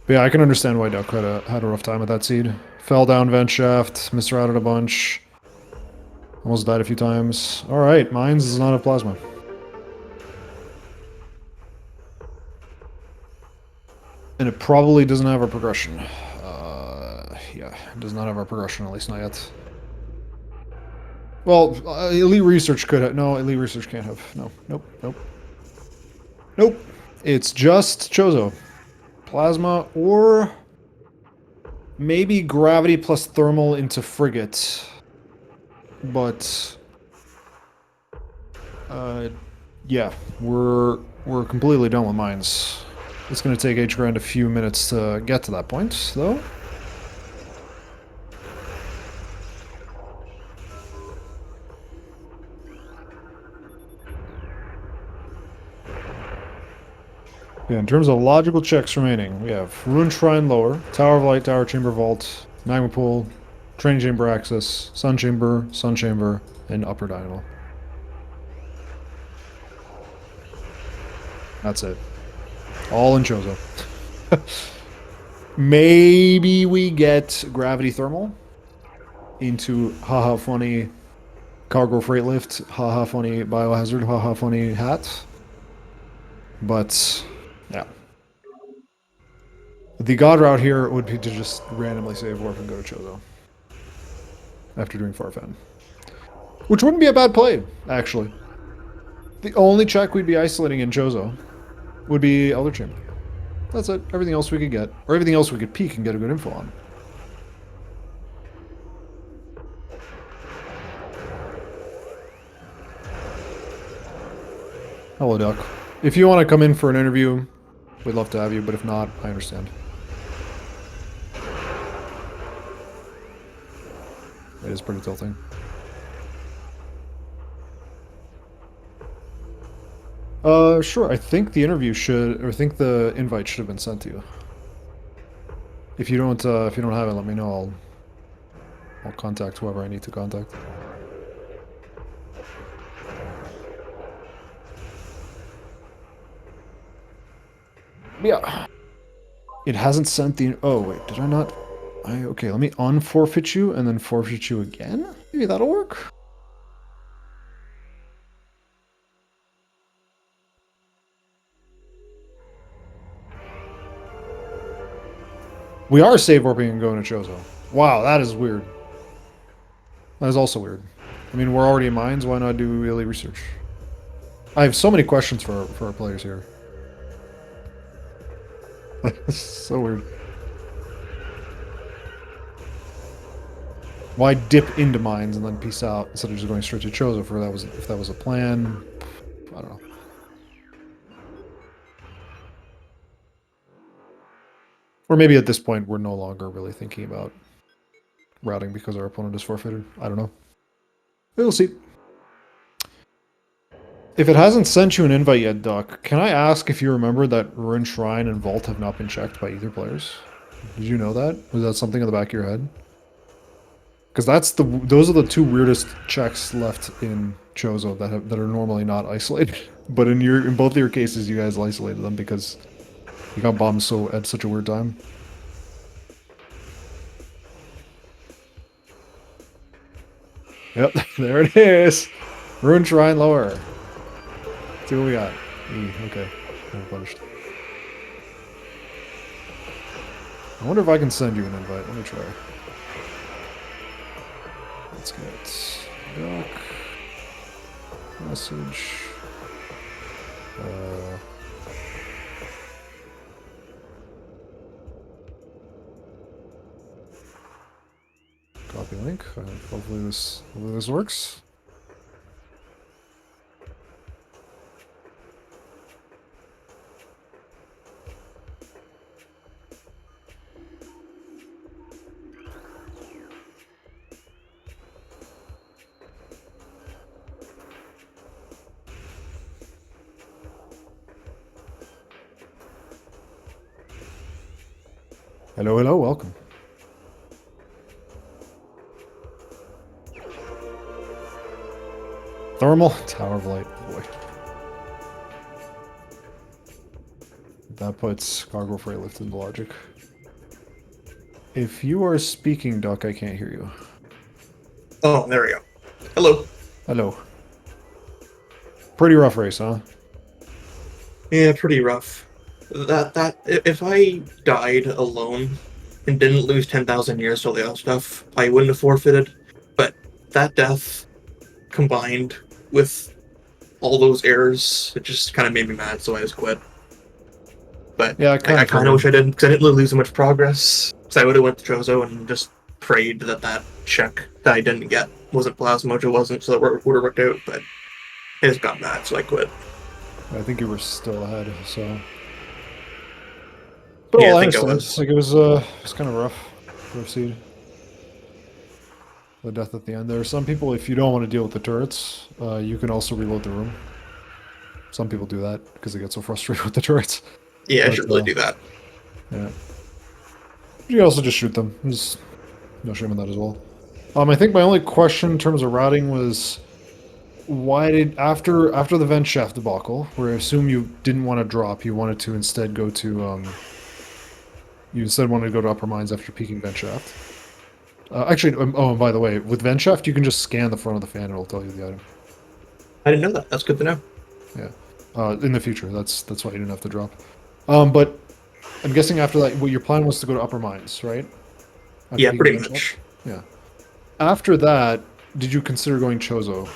But yeah, I can understand why Duck had a rough time with that seed. Fell down vent shaft, misrouted a bunch. Almost died a few times. Alright, Mines does not have plasma. And it probably doesn't have a progression. Yeah, it does not have our progression, at least not yet. Well, Elite Research could have. No, Elite Research can't have. No, nope, nope. Nope. It's just Chozo. Plasma or maybe gravity plus thermal into frigate. But yeah, we're completely done with mines. It's going to take hgrend a few minutes to get to that point, though. Yeah, in terms of logical checks remaining, we have Rune Shrine Lower, Tower of Light, Tower Chamber Vault, Magma Pool, Training Chamber Access, Sun Chamber, and Upper Dynamo. That's it. All in Chozo. Maybe we get Gravity Thermal into haha funny cargo freight lift, haha funny biohazard, haha funny hat. But, yeah. The god route here would be to just randomly save warp and go to Chozo. After doing Farfen. Which wouldn't be a bad play, actually. The only check we'd be isolating in Chozo would be Elder Chamber. That's it. Everything else we could get. Or everything else we could peek and get a good info on. Hello, Duck. If you want to come in for an interview, we'd love to have you, but if not, I understand. It is pretty tilting. Sure. I think the interview should, or I think the invite should have been sent to you. If you don't have it, let me know. I'll contact whoever I need to contact. Yeah. It hasn't sent the. Oh wait, did I not? Okay. Let me unforfeit you and then forfeit you again. Maybe that'll work. We are save warping and going to Chozo. Wow, that is weird. That is also weird. I mean, we're already in mines. Why not do Elite Research? I have so many questions for our players here. So weird. Why dip into mines and then peace out instead of just going straight to Chozo if that was a plan? I don't know. Or maybe at this point we're no longer really thinking about routing because our opponent is forfeited. I don't know. We'll see. If it hasn't sent you an invite yet, Duck, can I ask if you remember that Ruin Shrine and Vault have not been checked by either players? Did you know that? Was that something in the back of your head? Because those are the two weirdest checks left in Chozo that are normally not isolated. But in both of your cases, you guys isolated them because you got bombed at such a weird time. Yep, there it is. Ruin Shrine Lower. Let's see what we got. Okay, I'm punished. I wonder if I can send you an invite. Let me try. Let's get Duck message. Copy link. Hopefully this works. Hello, hello, welcome. Thermal Tower of Light, boy. That puts cargo freight lift into logic. If you are speaking, Duck, I can't hear you. Oh, there we go. Hello. Hello. Pretty rough race, huh? Yeah, pretty rough. If I died alone and didn't lose 10,000 years to all the other stuff, I wouldn't have forfeited. But that death combined with all those errors, it just kind of made me mad, so I just quit. But Yeah, I kind of wish I didn't, because I didn't really lose so much progress. Because I would have went to Chozo and just prayed that that check that I didn't get wasn't Plasma, which it wasn't, so that would have worked out. But I just got mad, so I quit. I think you were still ahead, so. Yeah, Well, I I think I understand. was. Like it was kind of rough seed. The death at the end. There are some people, if you don't want to deal with the turrets, you can also reload the room. Some people do that because they get so frustrated with the turrets. Yeah, I But, should really do that. Yeah. You can also just shoot them. There's no shame in that as well. I think my only question in terms of routing was why did after the vent shaft debacle, where I assume you didn't want to drop, you wanted to instead go to you instead wanted to go to upper mines after peaking vent shaft. Actually, oh, and by the way, with vent shaft you can just scan the front of the fan and it'll tell you the item. I didn't know that. That's good to know. Yeah. In the future, that's why you didn't have to drop. But I'm guessing after that, well, your plan was to go to upper mines, right? After Yeah, peaking pretty vent shaft? much. Yeah. After that, did you consider going Chozo?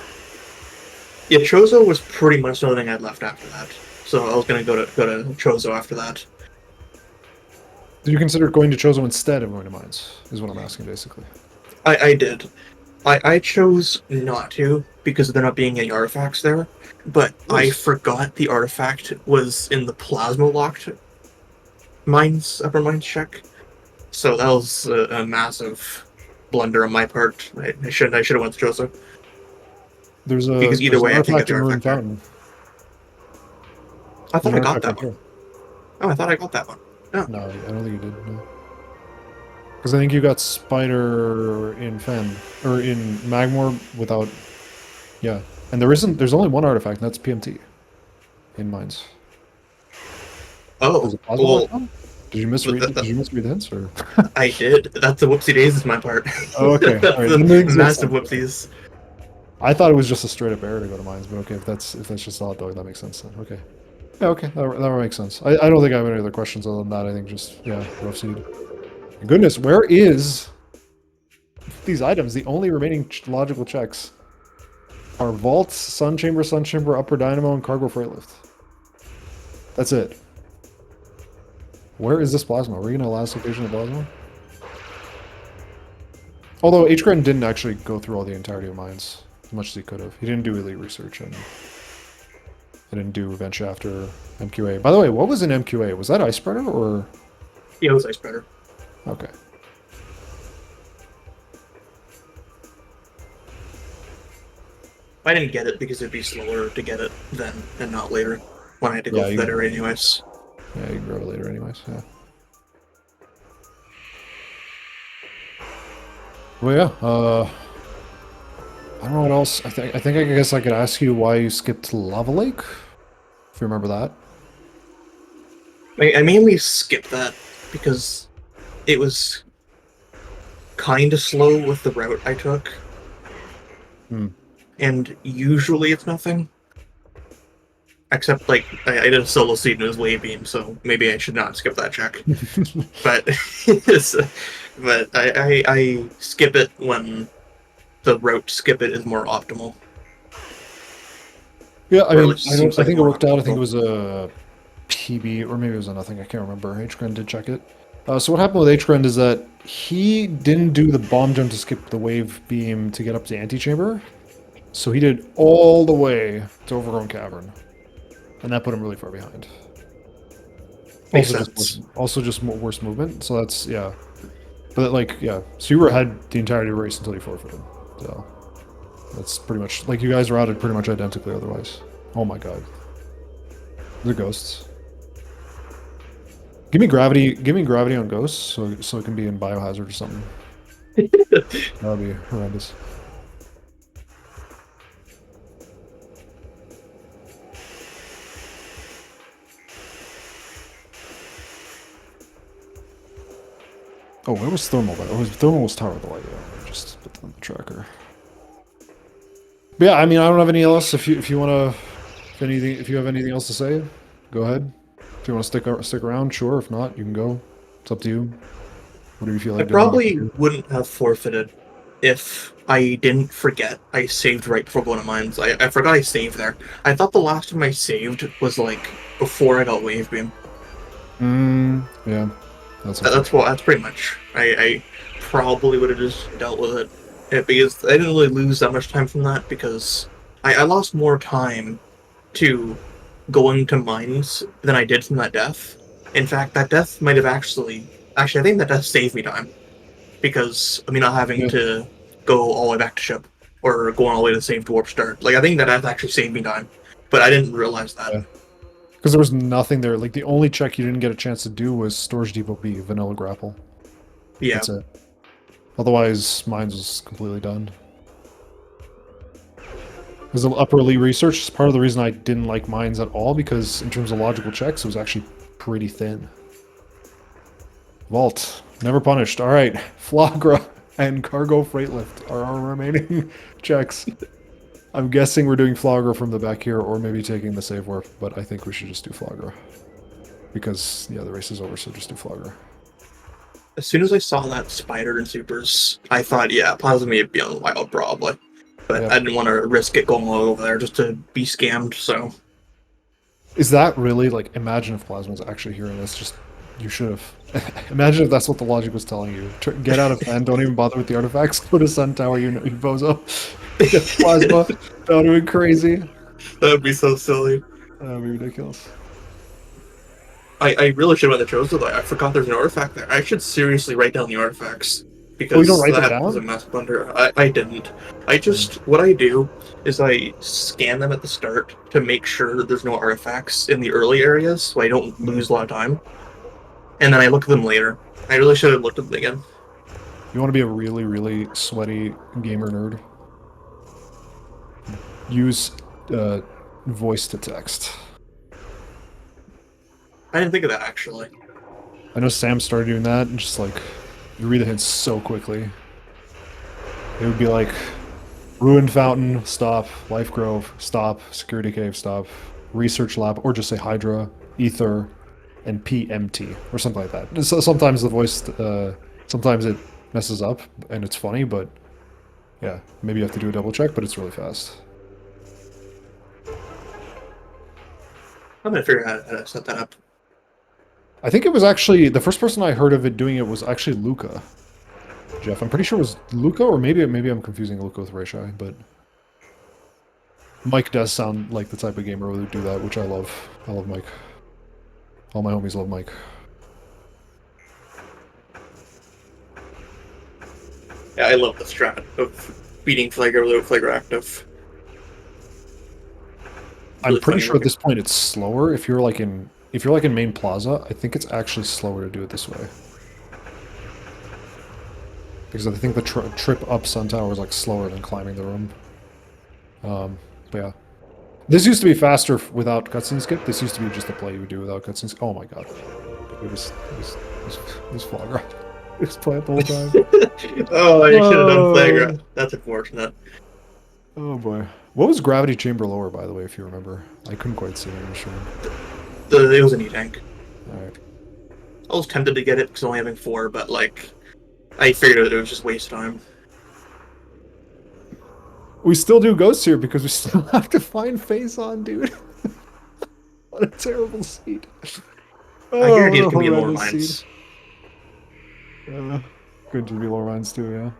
Yeah, Chozo was pretty much the only thing I'd left after that. So I was gonna go to Chozo after that. Did you consider going to Chozo instead of going to mines? Is what I'm asking, basically. I did. I chose not to because of there not being any artifacts there, but I Yes. forgot the artifact was in the plasma locked mines upper mines check. So that was a massive blunder on my part. I should have went to Chozo because either There's an way I can get artifact the in Ruin artifact there. Fountain. I There's thought an I got artifact that right one. here. Oh, I thought I got that one. Oh. No, I don't think you did. No. Because I think you got Spider in Fen or in Magmor without. Yeah, and there isn't. There's only one artifact, and that's PMT in mines. There's Oh, a plasma well, artifact? Did you misread? Did you misread the hints or? I did. That's a whoopsie daisies my part. Oh, okay. All That's right. a That makes massive sense. whoopsies. I thought it was just a straight up error to go to mines, but okay, if that's just solid dog, that makes sense then. Okay. Yeah, okay, that makes sense. I don't think I have any other questions other than that. I think just, yeah, rough seed. Goodness, where is these items? The only remaining logical checks are vaults, sun chamber, upper dynamo, and cargo freight lift. That's it. Where is this plasma? Are we gonna last location of plasma? Although hgrend didn't actually go through all the entirety of mines as much as he could have. He didn't do elite research and I didn't do Venture after MQA. By the way, what was in MQA? Was that Ice Spreader or? Yeah, it was ice spreader. Okay. I didn't get it because it'd be slower to get it then and not later when I had to go Yeah, for that area anyways. Yeah, you can grow it later anyways, yeah. Well, yeah, I don't know what else. I guess I could ask you why you skipped Lava Lake, if you remember that. I mainly skipped that because it was kind of slow with the route I took. Hmm. And usually it's nothing. Except, like, I did a solo seed and it was wave beam, so maybe I should not skip that check. But, but I skip it when the route to skip it is more optimal. Yeah, I Or mean, it seems I like it's think it more worked out. I think it optimal. was a PB, or maybe it was a nothing. I can't remember. hgrend did check it. So what happened with hgrend is that he didn't do the bomb jump to skip the wave beam to get up to the antechamber. So he did all the way to Overgrown Cavern. And that put him really far behind. Makes Also sense. just worse movement. So that's, yeah. But like, yeah. So you were ahead the entirety of the race until you forfeited. So that's pretty much, like you guys routed pretty much identically otherwise. Oh my god. The ghosts. Give me gravity on ghosts, so it can be in biohazard or something. That'd be horrendous. Oh, where was thermal? Oh, thermal was Tower of the Light. Yeah, just put that on the tracker. But yeah, I mean, I don't have any else. If you want to, if you have anything else to say, go ahead. If you want to stick around, sure. If not, you can go. It's up to you. Whatever you feel I like doing. probably wouldn't have forfeited if I didn't forget I saved right before going to mines. I forgot I saved there. I thought the last time I saved was like before I got wave beam. Yeah. That's pretty much. I probably would have just dealt with it because I didn't really lose that much time from that because I lost more time to going to mines than I did from that death. In fact, that death might have actually I think that death saved me time because of me not having to go all the way back to ship or going all the way to the same warp start. Like I think that death actually saved me time, but I didn't realize that. Yeah. Because there was nothing there. Like, the only check you didn't get a chance to do was Storage Depot B, Vanilla Grapple. Yeah. That's it. Otherwise, mine was completely done. Because the upper elite research is part of the reason I didn't like mines at all, because in terms of logical checks, it was actually pretty thin. Vault. Never punished. Alright. Flagra and Cargo Freight Lift are our remaining checks. I'm guessing we're doing Flagra from the back here, or maybe taking the save warp, but I think we should just do Flagra. Because, yeah, the race is over, so just do Flagra. As soon as I saw that spider and supers, I thought, yeah, possibly it'd be on wild probably. But I didn't want to risk it going over there just to be scammed, so... Is that really, like, imagine if Plasma's actually hearing this, just... You should have. Imagine if that's what the logic was telling you. Get out of fan, don't even bother with the artifacts, go to Sun Tower, you bozo. Plasma, that would have been crazy. That would be so silly. That would be ridiculous. I really should have went to Chozo, though. I forgot there's an artifact there. I should seriously write down the artifacts. Because you don't write them that down? was a mass blunder. I didn't. What I do is I scan them at the start to make sure that there's no artifacts in the early areas, so I don't lose a lot of time. And then I look at them later. I really should have looked at them again. You want to be a really, really sweaty gamer nerd? Use voice to text. I didn't think of that, actually. I know Sam started doing that, and just like, you read the hints so quickly. It would be like, Ruined Fountain, stop. Life Grove, stop. Security Cave, stop. Research Lab, or just say Hydra, Ether, and PMT, or something like that. So sometimes the voice, sometimes it messes up, and it's funny, but yeah, maybe you have to do a double check, but it's really fast. I'm gonna figure out how to set that up. I think it was actually, the first person I heard of it doing it was actually Luca. Jeff, I'm pretty sure it was Luca, or maybe I'm confusing Luca with Rayshai, but Mike does sound like the type of gamer who would do that, which I love. I love Mike. All my homies love Mike. Yeah, I love the strat of beating Flagra without Flagra active. I'm pretty sure at this point it's slower. If you're like in main plaza, I think it's actually slower to do it this way. Because I think the trip up Sun Tower is like slower than climbing the room. But yeah. This used to be faster without cutscene skip. This used to be just a play you would do without cutscene skip. Oh my god. It was Flagra. It was play it the whole time. Oh, I should have done Flagra. That's unfortunate. Oh boy. What was Gravity Chamber lower, by the way, if you remember? I couldn't quite see it in the stream. It was an E-tank. Alright. I was tempted to get it because only having 4, but like, I figured it was just waste time. We still do ghosts here because we still have to find Phazon, dude. What a terrible seed. I guarantee it's gonna be lower mines. Good to be lower mines too, yeah.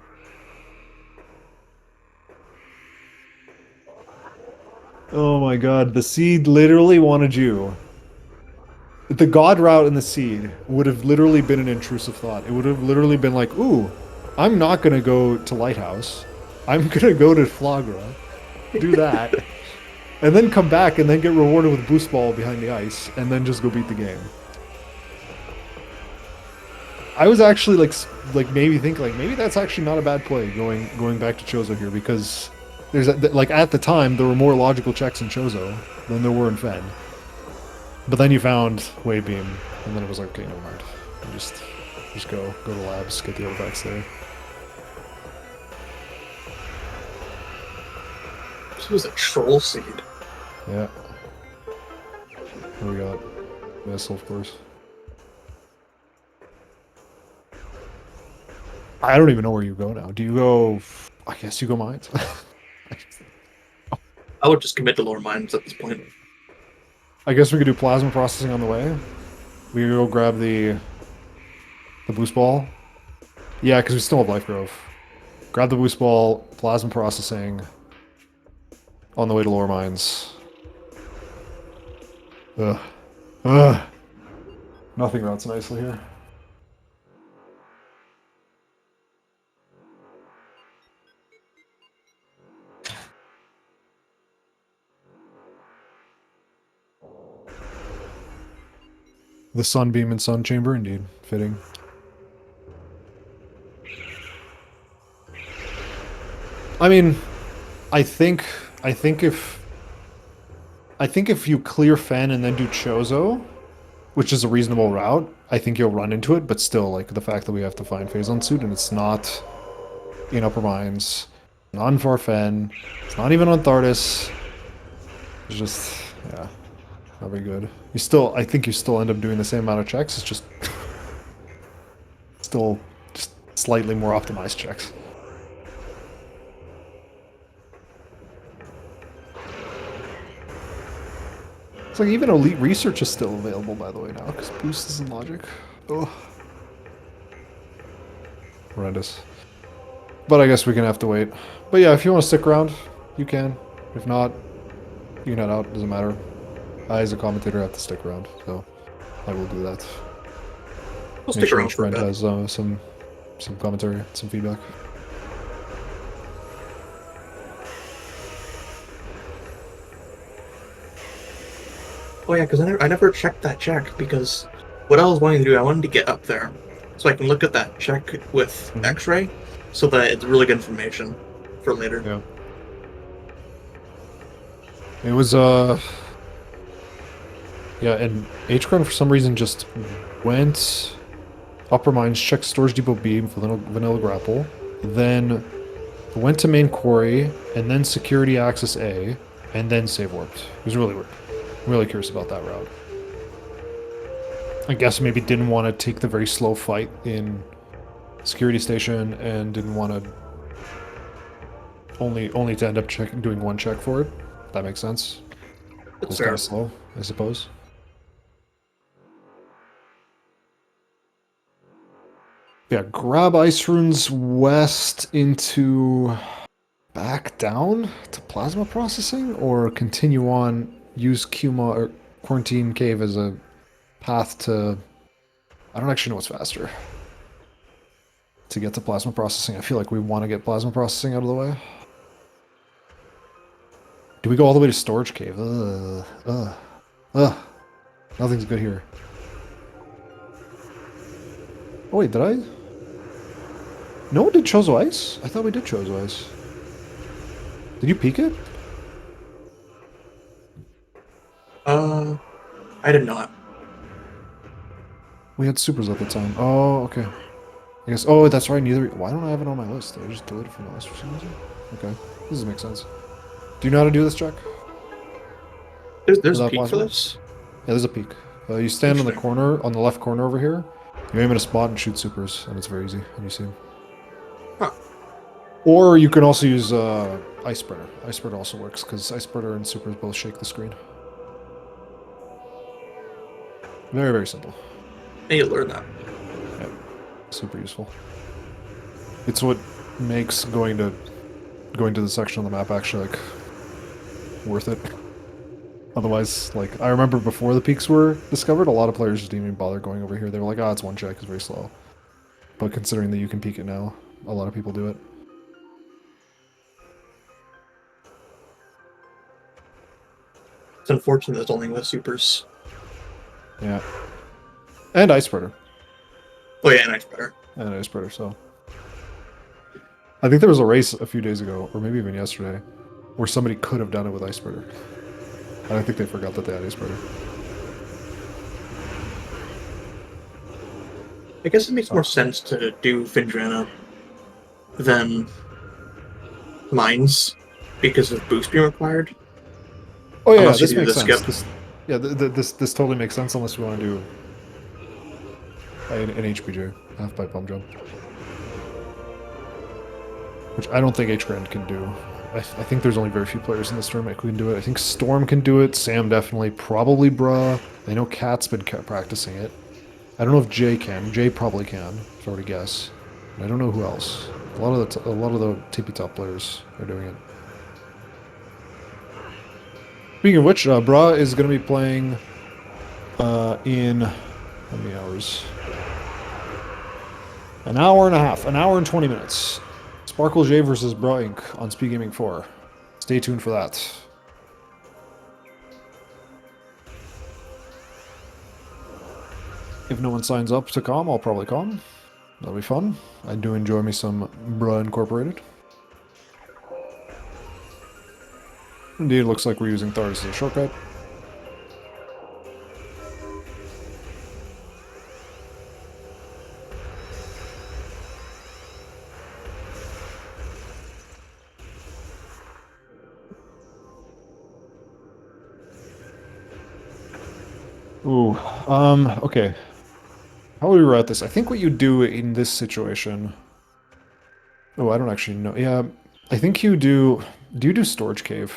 Oh my god, the seed literally wanted you. The god route in the seed would have literally been an intrusive thought. It would have literally been like, ooh, I'm not gonna go to Lighthouse. I'm gonna go to Flagra, do that, and then come back and then get rewarded with Boost Ball behind the ice, and then just go beat the game. I was actually like maybe think like maybe that's actually not a bad play going back to Chozo here because there's like at the time there were more logical checks in Chozo than there were in Fen. But then you found Wave Beam, and then it was like, okay, never mind. Just go to labs, get the artifacts there. This was a troll seed. Yeah. What we got? Missile, of course. I don't even know where you go now. Do you go? I guess you go mines. I would just commit to lower mines at this point. I guess we could do plasma processing on the way. We could go grab the boost ball. Yeah, because we still have life growth. Grab the boost ball, plasma processing. On the way to lower mines. Ugh. Ugh. Nothing routes nicely here. The sunbeam and sun chamber, indeed. Fitting. I mean, I think if you clear Fen and then do Chozo, which is a reasonable route, I think you'll run into it, but still, like, the fact that we have to find Phazon Suit and it's not in Upper Mines, not in Far Fen, it's not even on Thardis. It's just, yeah, not very good. I think you still end up doing the same amount of checks, it's just still just slightly more optimized checks. It's like even Elite Research is still available, by the way, now, because Boost is in Logic. Oh. Horrendous. But I guess we can have to wait. But yeah, if you want to stick around, you can. If not, you can head out, doesn't matter. I, as a commentator, have to stick around, so I will do that. We'll stick around for a Brent bit. has some commentary, some feedback. Oh yeah, because I never checked that check, because what I was wanting to do, I wanted to get up there, so I can look at that check with X-ray, so that it's really good information for later. Yeah. It was, yeah, and hgrend for some reason just went Upper Mines, checked Storage Depot B, Vanilla Grapple, then went to main quarry, and then Security Access A, and then save warped. It was really weird. I'm really curious about that route. I guess maybe didn't want to take the very slow fight in Security Station, and didn't want to only to end up doing one check for it. If that makes sense. It was kind of slow, I suppose. Yeah, grab ice runes west into back down to plasma processing, or continue on, use Kuma or Quarantine Cave as a path to... I don't actually know what's faster. To get to plasma processing. I feel like we want to get plasma processing out of the way. Do we go all the way to Storage Cave? Nothing's good here. Oh wait, did I? No one did Chozo Ice? I thought we did Chozo Ice. Did you peek it? I did not. We had supers at the time. Oh, okay. I guess. Oh, that's right. Neither. Why don't I have it on my list? I just deleted it from the list for some reason. Okay, this doesn't make sense. Do you know how to do this, Jack? There's a peak for this? Yeah, there's a peak. You stand on the corner, on the left corner over here. You aim at a spot and shoot supers, and it's very easy, and you see them. Huh. Or you can also use Ice Spreader. Ice Spreader also works, because Ice Spreader and supers both shake the screen. Very, very simple. I need to learn that. Yeah, super useful. It's what makes going to the section on the map actually like worth it. Otherwise, like, I remember before the peaks were discovered, a lot of players just didn't even bother going over here. They were like, oh, it's one check, it's very slow. But considering that you can peek it now, a lot of people do it. It's unfortunate there's only the supers. Yeah. And Ice Spreader. Oh yeah, nice better. and ice spreader. So I think there was a race a few days ago, or maybe even yesterday, where somebody could have done it with ice spreader. And I think they forgot that they had ice spreader. I guess it makes more sense to do Findrana than mines because of boost being required. Oh yeah, Unless you this do makes the sense. skip. This totally makes sense unless we want to do an HPJ, half pipe bomb jump, which I don't think hgrend can do. I think there's only very few players in this tournament who can do it. I think Storm can do it. Sam definitely. Probably Bruh. I know Cat's been practicing it. I don't know if Jay can. Jay probably can, if I were to guess. And I don't know who else. A lot of the tippy top players are doing it. Speaking of which, Bra is going to be playing in how many hours? An hour and a half. An hour and 20 minutes. Sparkle J versus Bra Inc. on SpeedGaming 4. Stay tuned for that. If no one signs up to com, I'll probably com. That'll be fun. I do enjoy me some Bra Incorporated. Indeed, it looks like we're using Thars as a shortcut. Ooh, okay. How would we route this? I think what you do in this situation... Oh, I don't actually know. Yeah, I think you do... Do you do Storage Cave?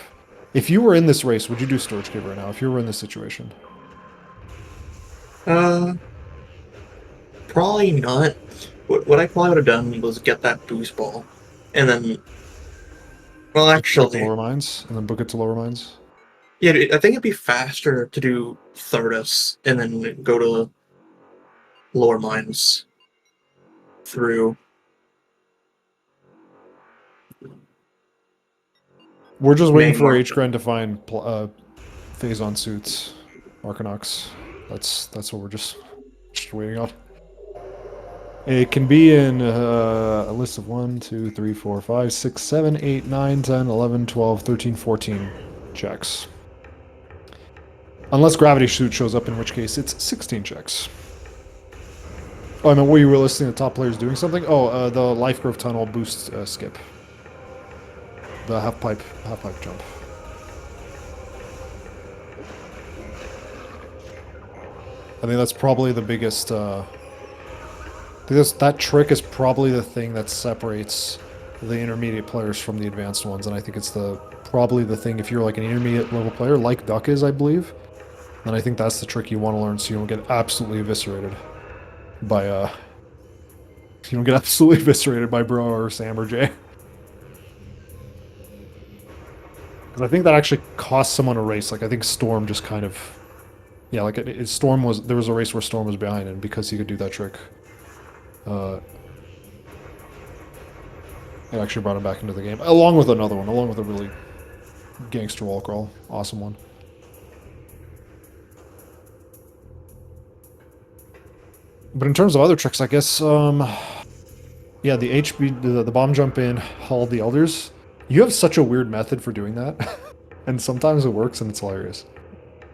If you were in this race, would you do Storage Cave right now, if you were in this situation? Probably not. What I probably would have done was get that boost ball, and then, well, To actually, lower mines, and then book it to lower mines? yeah, I think it'd be faster to do Thurdus and then go to lower mines through. We're just waiting for Mangmar. hgrend to find Phazon suits, Arcanox. That's what we're just waiting on. It can be in a list of 1, 2, 3, 4, 5, 6, 7, 8, 9, 10, 11, 12, 13, 14 checks. Unless Gravity Suit shows up, in which case it's 16 checks. Oh, I mean, were you listing the top players doing something? Oh, the Life Growth Tunnel boost skip. The half pipe jump. I think that's probably the biggest. That trick is probably the thing that separates the intermediate players from the advanced ones, and I think it's probably the thing if you're like an intermediate level player, like Duck is, I believe. Then I think that's the trick you want to learn, so you don't get absolutely eviscerated by you don't get absolutely eviscerated by Bro or Sam or Jay. Because I think that actually cost someone a race. Like I think Storm just kind of, yeah, like Storm was there was a race where Storm was behind, and because he could do that trick, it actually brought him back into the game, along with another one, along with a really gangster wall crawl, awesome one. But in terms of other tricks, I guess, yeah, the HB, the bomb jump in, haul the elders. You have such a weird method for doing that, and sometimes it works and it's hilarious.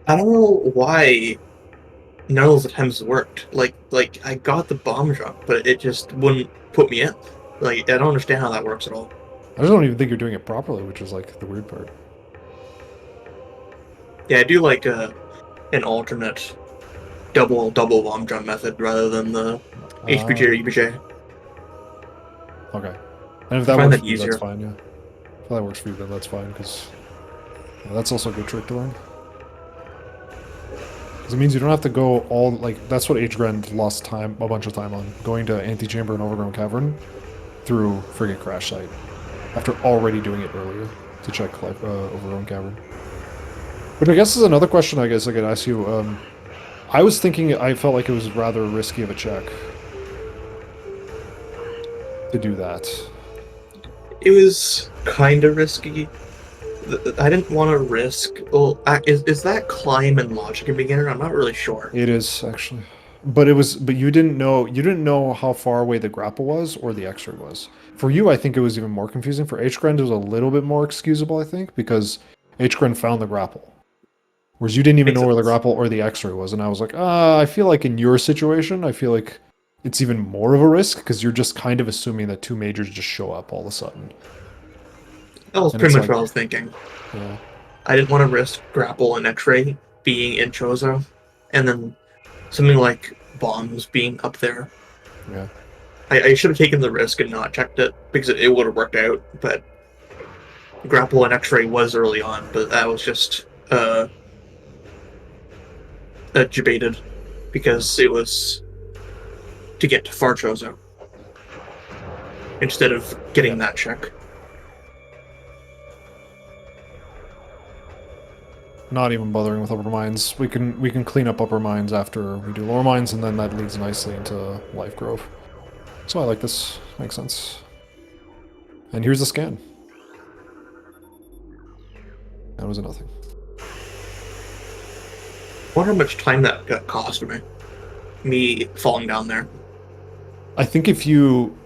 I don't know why none of the times worked. Like I got the bomb jump, but it just wouldn't put me in. Like I don't understand how that works at all. I just don't even think you're doing it properly, which is like the weird part. Yeah, I do like an alternate double bomb jump method rather than the HPJ or EPJ. Okay. And if that works for you, that's fine, yeah. If that works for you, then that's fine, because that's also a good trick to learn. Because it means you don't have to go all, like, that's what hgrend lost a bunch of time on, going to Antechamber and Overgrown Cavern through friggin' Crash Site, after already doing it earlier to check Overgrown Cavern. But I guess is another question I guess I could ask you. I was thinking, I felt like it was rather risky of a check to do that. It was kind of risky. I didn't want to risk. Well, is that climb and logic in beginner? I'm not really sure. It is, actually. But you didn't know how far away the grapple was or the X-ray was. For you, I think it was even more confusing. For hgrend, it was a little bit more excusable, I think, because hgrend found the grapple. Whereas you didn't even Makes know where the sense. grapple or the X-ray was. And I was like, I feel like in your situation, I feel like it's even more of a risk because you're just kind of assuming that two majors just show up all of a sudden. That was And pretty it's much like, what I was thinking. yeah, I didn't want to risk grapple and X-ray being in Chozo, and then something like bombs being up there. yeah. I should have taken the risk and not checked it because it would have worked out. But grapple and X-ray was early on, but that was just debated because it was to get to far Chozo instead of getting that check. Not even bothering with upper mines. We can clean up upper mines after we do lower mines, and then that leads nicely into Life Grove. So I like this. Makes sense. And here's the scan. That was a nothing. I wonder how much time that got cost me. Me falling down there. I think if you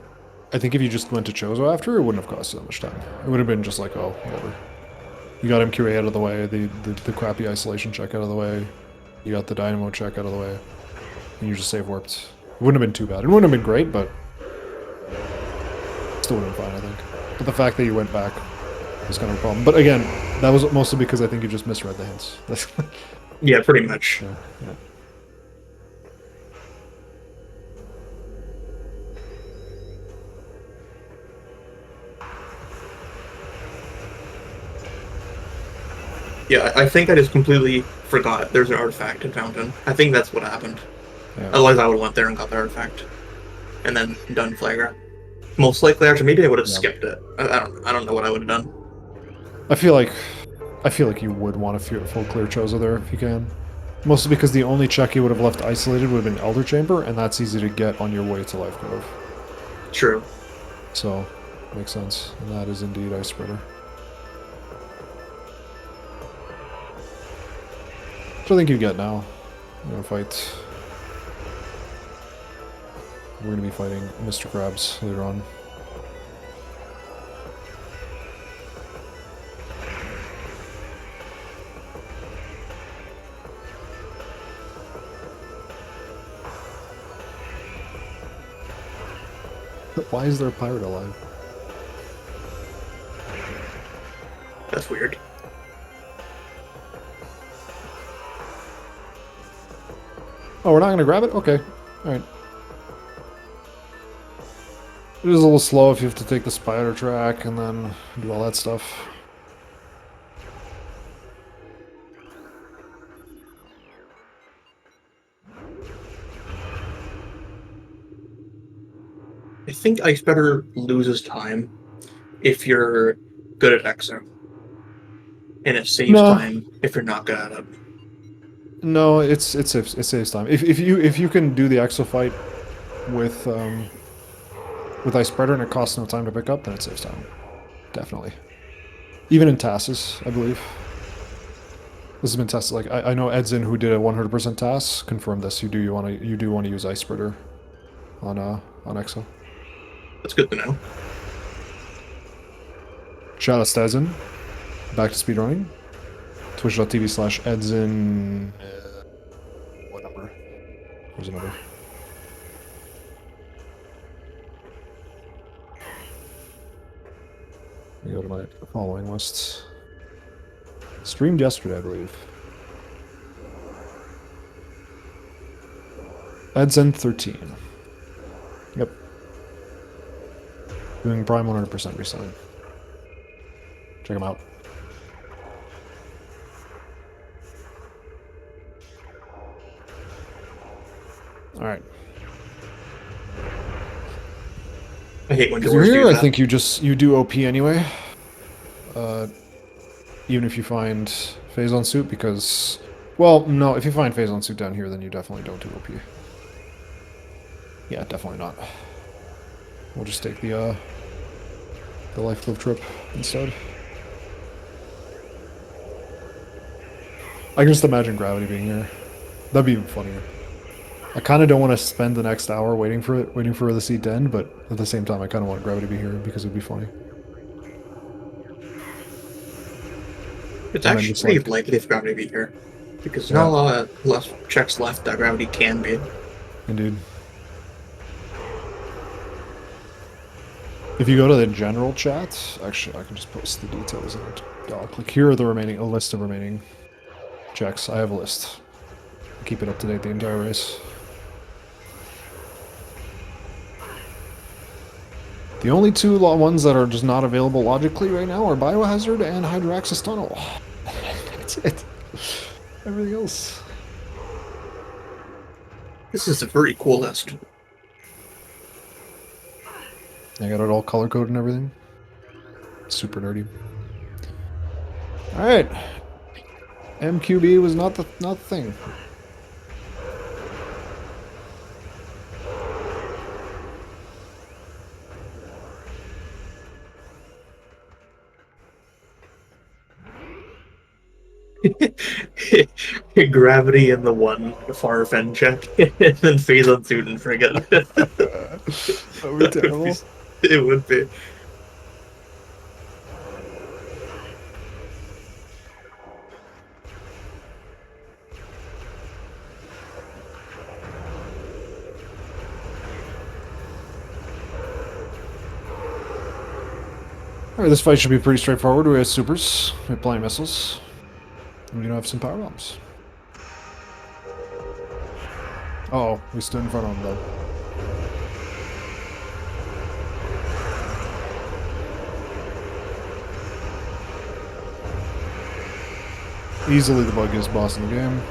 just went to Chozo after, it wouldn't have cost that much time. It would have been just like, oh, whatever. You got MQA out of the way, the crappy isolation check out of the way, you got the dynamo check out of the way, and you just save warped. It wouldn't have been too bad. It wouldn't have been great, but still would have been fine, I think. But the fact that you went back was kind of a problem. But again, that was mostly because I think you just misread the hints. Yeah, pretty much. Yeah, yeah. Yeah, I think I just completely forgot there's an artifact in Fountain. I think that's what happened. Yeah. Otherwise, I would have went there and got the artifact, and then done Flagra. Most likely, actually, maybe I would have skipped it. I don't know what I would have done. I feel like you would want to full clear Chozo there if you can. Mostly because the only check you would have left isolated would have been Elder Chamber, and that's easy to get on your way to Life Grove. True. So, makes sense. And that is indeed Ice Spreader. Which I think you get now. We're gonna fight. We're gonna be fighting Mr. Krabs later on. Why is there a pirate alive? That's weird. Oh, we're not gonna grab it? Okay. Alright. It is a little slow if you have to take the spider track and then do all that stuff. I think Ice Better loses time if you're good at Exo. And it saves time if you're not good at it. No, it saves time. If you can do the exo fight with Ice Spreader and it costs no time to pick up, then it saves time. Definitely. Even in TASs, I believe. This has been tested. Like I know Edzin, who did a 100% TAS, confirmed this. You do want to use Ice Spreader on exo. That's good to know. Shout out to Edzin. Back to speedrunning. Twitch.tv/Edzin. What number? Where's the number? Let me go to my following lists. Streamed yesterday, I believe. Edzin 13. Yep. Doing Prime 100% recently. Check him out. Alright. I hate when You're doors here, do I that. think you do OP anyway. Even if you find Phazon suit, because, well, no, if you find Phazon suit down here, then you definitely don't do OP. Yeah, definitely not. We'll just take the Life Cliff trip instead. I can just imagine Gravity being here. That'd be even funnier. I kind of don't want to spend the next hour waiting for the seed to end, but at the same time, I kind of want gravity to be here because it'd be funny. It's And then actually just pretty like, likely if gravity be here. Because there's not a yeah, lot of less checks left that gravity can be. indeed. If you go to the general chat, actually, I can just post the details in it. Doc. Like here are a list of remaining checks. I have a list. I keep it up to date the entire race. The only two ones that are just not available logically right now are Biohazard and Hydraxis Tunnel. That's it. Everything else. This is a very cool list. I got it all color coded and everything. Super nerdy. All right. MQB was not the thing. Gravity in the one far fen check, and then phase on suit and frigate. That would be terrible. It would be. Alright, this fight should be pretty straightforward. We have supers, we have plenty missiles, and we do have some power bombs. Oh, we stood in front of him though. Easily the buggiest boss in the game.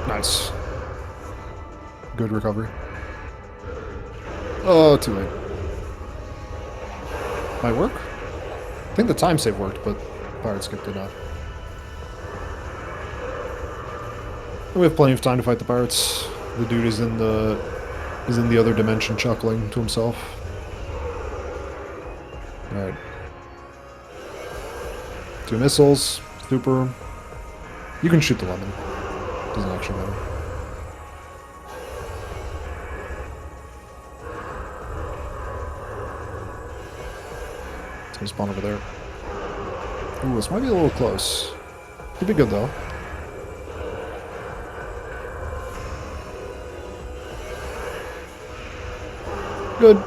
Nice. Good recovery. Oh, too late. Might work? I think the time save worked, but Pirate Skip did not. And we have plenty of time to fight the pirates. The dude is in the other dimension chuckling to himself. Alright. 2 missiles, super. You can shoot the lemon. Doesn't actually matter. It's gonna spawn over there. Ooh, this might be a little close. Could be good though. Good.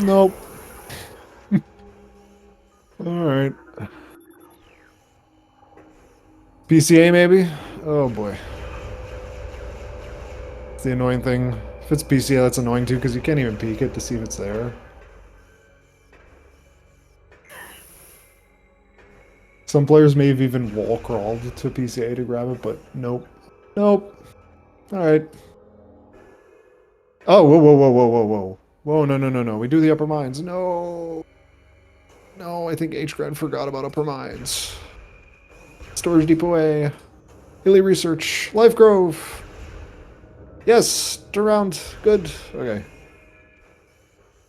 Nope. Alright. PCA maybe? Oh boy. It's the annoying thing. If it's PCA, that's annoying too, because you can't even peek it to see if it's there. Some players may have even wall crawled to PCA to grab it, but nope. Nope. Alright. Oh, whoa, whoa, whoa, whoa, whoa, whoa. Whoa, no, no, no, no. We do the upper mines. No. No, I think hgrend forgot about upper mines. Storage Depot A. Hilly Research. Life Grove. Yes, turn around. Good. Okay.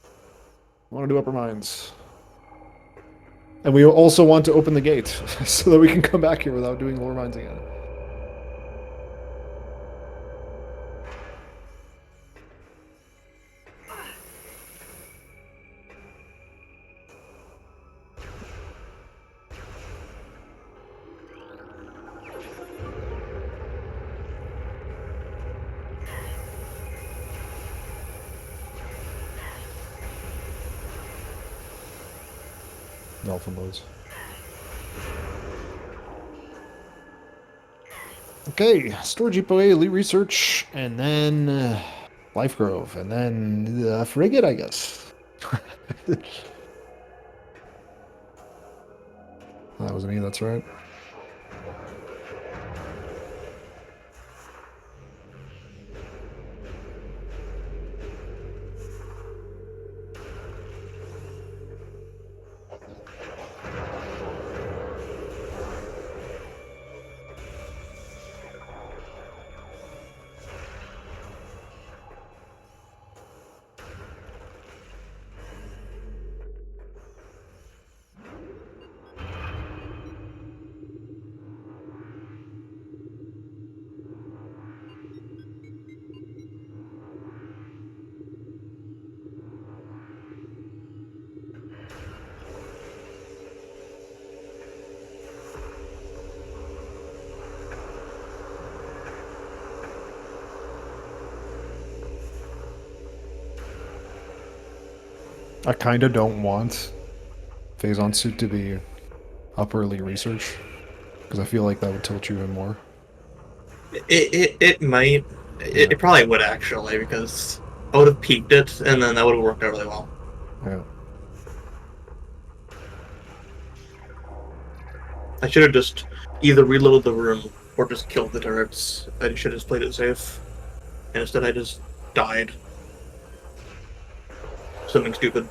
I want to do upper mines. And we also want to open the gate so that we can come back here without doing lower mines again. Alpha modes. Okay, Storage Depot A, Elite Research, and then Life Grove, and then Frigate, I guess. That was me, that's right. I kind of don't want Phazon suit to be upper elite research because I feel like that would tilt you in more. It might. Yeah. It probably would actually, because I would have peaked it, and then that would have worked out really well. Yeah. I should have just either reloaded the room or just killed the turrets. I should have just played it safe. And instead I just died. Something stupid.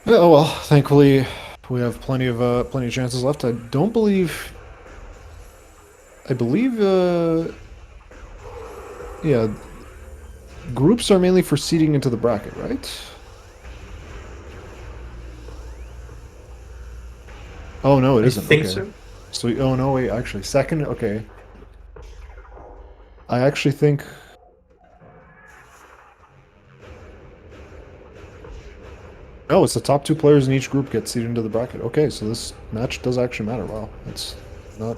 Yeah, oh well, thankfully we have plenty of chances left. I don't believe. I believe. Yeah. Groups are mainly for seeding into the bracket, right? Oh no, it I isn't. think Okay. so. So oh no, wait. Actually, second. Okay. I actually think. No, it's the top two players in each group get seeded into the bracket. Okay, so this match does actually matter. Wow, it's not.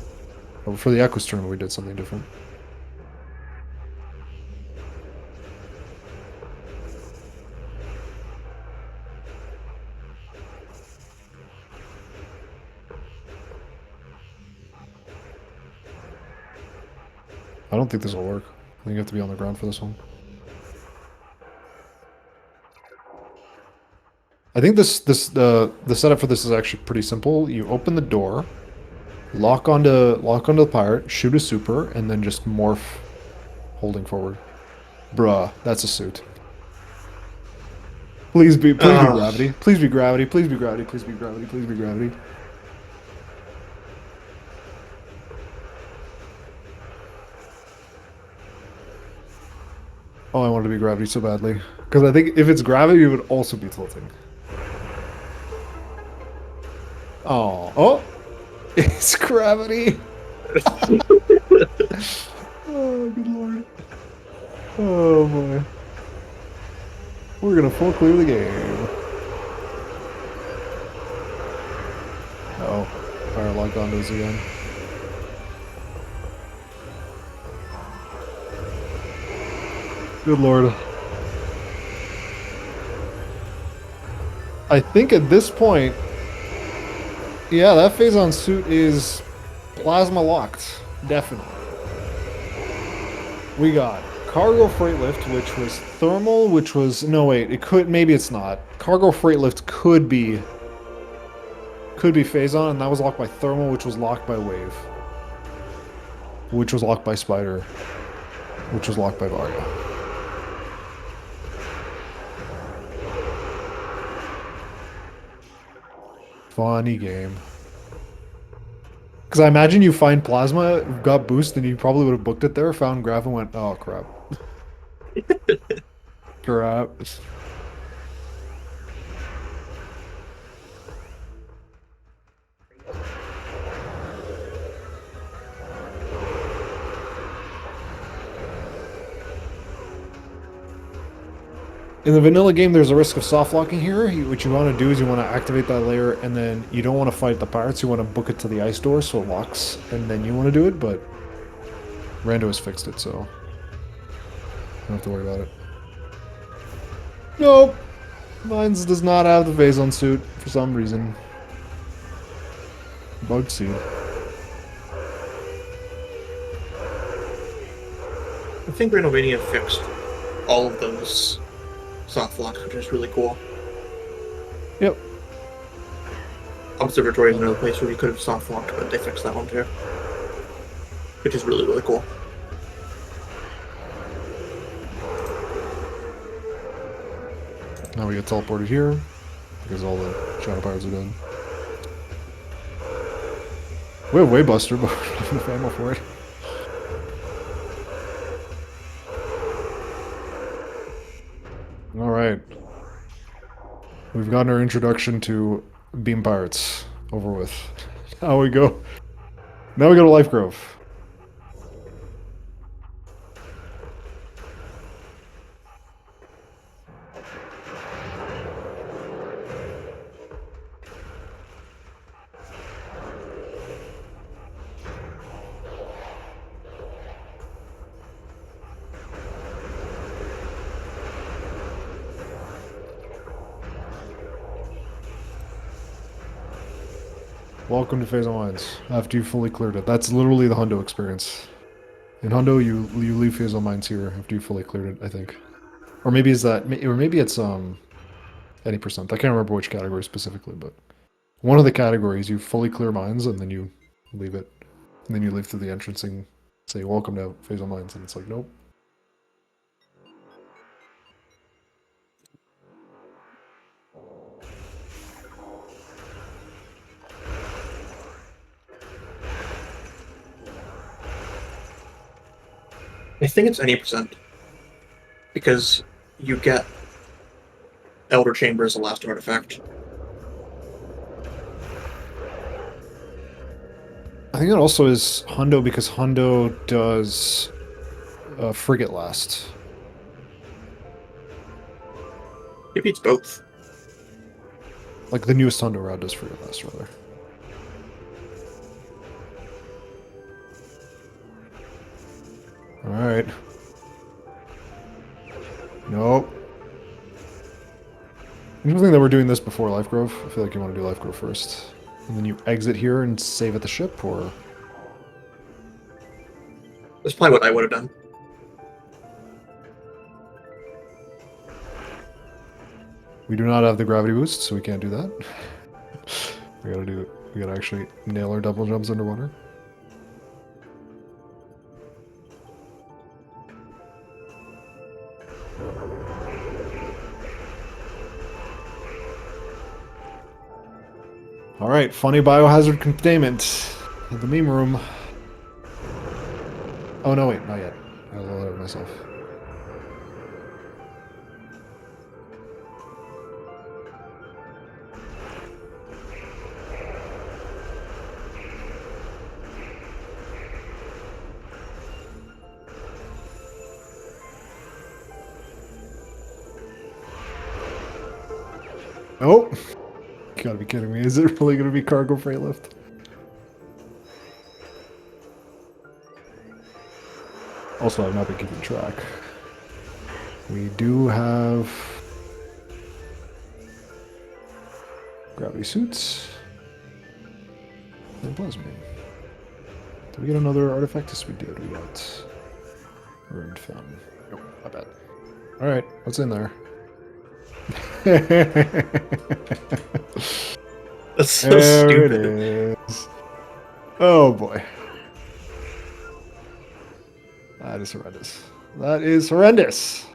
Oh, for the Echoes tournament, we did something different. I don't think this will work. I think you have to be on the ground for this one. I think the setup for this is actually pretty simple. You open the door, lock onto the pirate, shoot a super, and then just morph, holding forward. Bruh, that's a suit. Please be gravity. Please be gravity. Please be gravity. Please be gravity. Please be gravity. Oh, I wanted to be gravity so badly. Because I think if it's gravity, it would also be tilting. Oh, oh, it's gravity. Oh, good lord. Oh boy. We're gonna full clear the game. Uh oh, fire lock on those again. Good lord. I think at this point, yeah, that Phazon suit is plasma locked. Definitely. We got cargo freight lift, which was thermal, which was no wait, it could maybe it's not. Cargo freight lift could be Phazon, and that was locked by thermal, which was locked by wave, which was locked by spider, which was locked by Varga. Funny game. Because I imagine you find Plasma, got boost, and you probably would have booked it there, found Graph, and went, oh crap. Crap. In the vanilla game, there's a risk of soft locking here. What you want to do is you want to activate that layer, and then you don't want to fight the pirates. You want to book it to the ice door so it locks, and then you want to do it. But Rando has fixed it, so don't have to worry about it. Nope, mine's does not have the Phazon suit for some reason. Bug seed. I think Randomania fixed all of those soft locks, which is really cool. Yep. Observatory is another place where you could have soft locked, but they fixed that one too. Which is really, really cool. Now we get teleported here because all the shadow pirates are dead. We have Waybuster, but we don't have enough ammo for it. Alright. We've gotten our introduction to Beam Pirates over with. Now we go. Now we go to Life Grove. Welcome to Phase of Mines. After you fully cleared it. That's literally the Hundo experience. In Hundo, you leave Phase of Mines here after you fully cleared it, I think. Or maybe it's any percent. I can't remember which category specifically, but one of the categories you fully clear mines and then you leave it. And then you leave through the entrance and say, welcome to Phase of Mines, and it's like, nope. I think it's any percent. Because you get Elder Chamber as the last artifact. I think it also is Hundo because Hundo does Frigate last. Maybe it's both. Like the newest Hundo route does Frigate last, rather. Alright. Nope. Interesting that we're doing this before Life Grove. I feel like you want to do Life Grove first. And then you exit here and save at the ship, or... That's probably what I would have done. We do not have the gravity boost, so we can't do that. We gotta actually nail our double jumps underwater. Alright, funny biohazard containment. In the meme room. Oh no, wait, not yet. I'll alert myself. Nope. You gotta be kidding me. Is it really gonna be cargo freight lift? Also, I've not been keeping track. We do have gravity suits and plasmine. Did we get another artifact? Yes, we did. We got ruined fountain. Nope, not bad. Alright, what's in there? That's so there stupid. It is. Oh boy. That is horrendous. That is horrendous.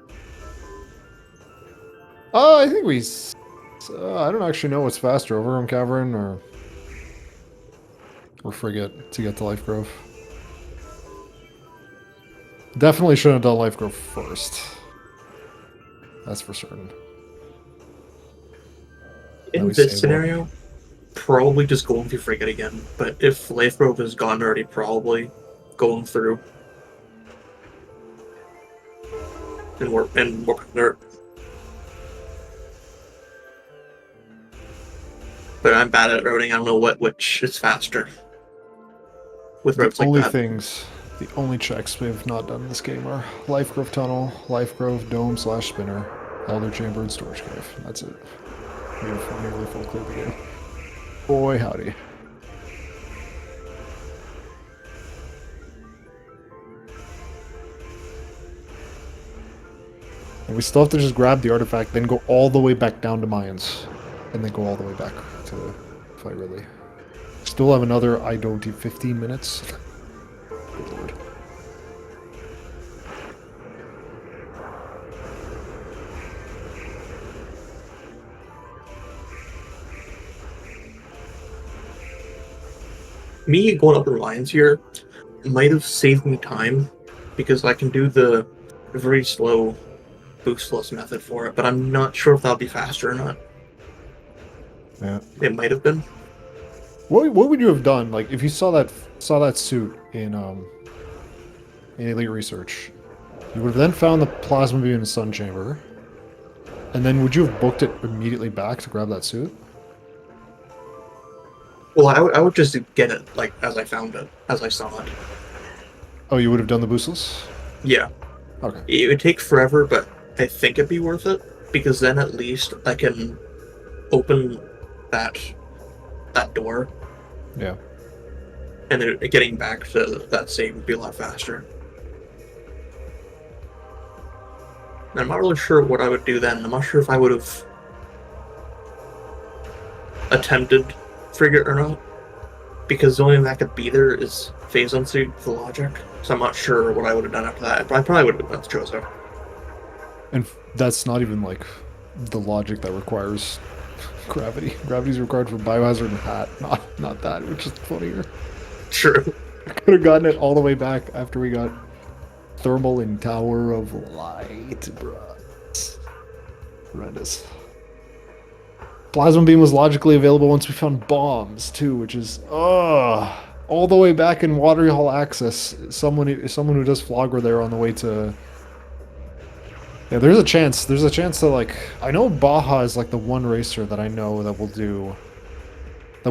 Oh, I think I don't actually know what's faster, Overrun Cavern or Frigate to get to Life Grove. Definitely shouldn't have done Life Grove first. That's for certain. In this scenario, probably just going through Frigate again. But if Life Grove is gone already, probably going through. And warp there. But I'm bad at routing. I don't know which is faster. With routes like that. The only checks we've not done in this game are Life Grove Tunnel, Life Grove Dome / Spinner, Elder Chamber, and Storage Cave. That's it. Beautiful, nearly full clear the game. Boy, howdy. And we still have to just grab the artifact, then go all the way back down to Mayans. And then go all the way back to fight Ridley. Still have another, 15 minutes. Good lord. Me going up the lines here might have saved me time because I can do the very slow boostless method for it, but I'm not sure if that'll be faster or not. Yeah. It might have been. What would you have done, like, if you saw that suit in Elite Research? You would have then found the plasma beam in the Sun Chamber, and then would you have booked it immediately back to grab that suit? Well, I would just get it, like, as I found it, as I saw it. Oh, you would have done the boostless? Yeah. Okay. It would take forever, but I think it'd be worth it, because then at least I can open that door Yeah. And then getting back to that save would be a lot faster. And I'm not really sure what I would do then. I'm not sure if I would have attempted Frigate or not, because the only thing that could be there is phase unsuit for logic. So I'm not sure what I would have done after that, but I probably would have done Chozo. And that's not even like the logic that requires gravity. Gravity's required for biohazard and hat, not that, which is funnier. True. I could have gotten it all the way back after we got thermal and Tower of Light, bruh. Horrendous. Plasma beam was logically available once we found bombs too, which is all the way back in Watery Hall Access. Someone who does Flogger there on the way to. Yeah, there's a chance. There's a chance that like I know Baja is like the one racer that I know that will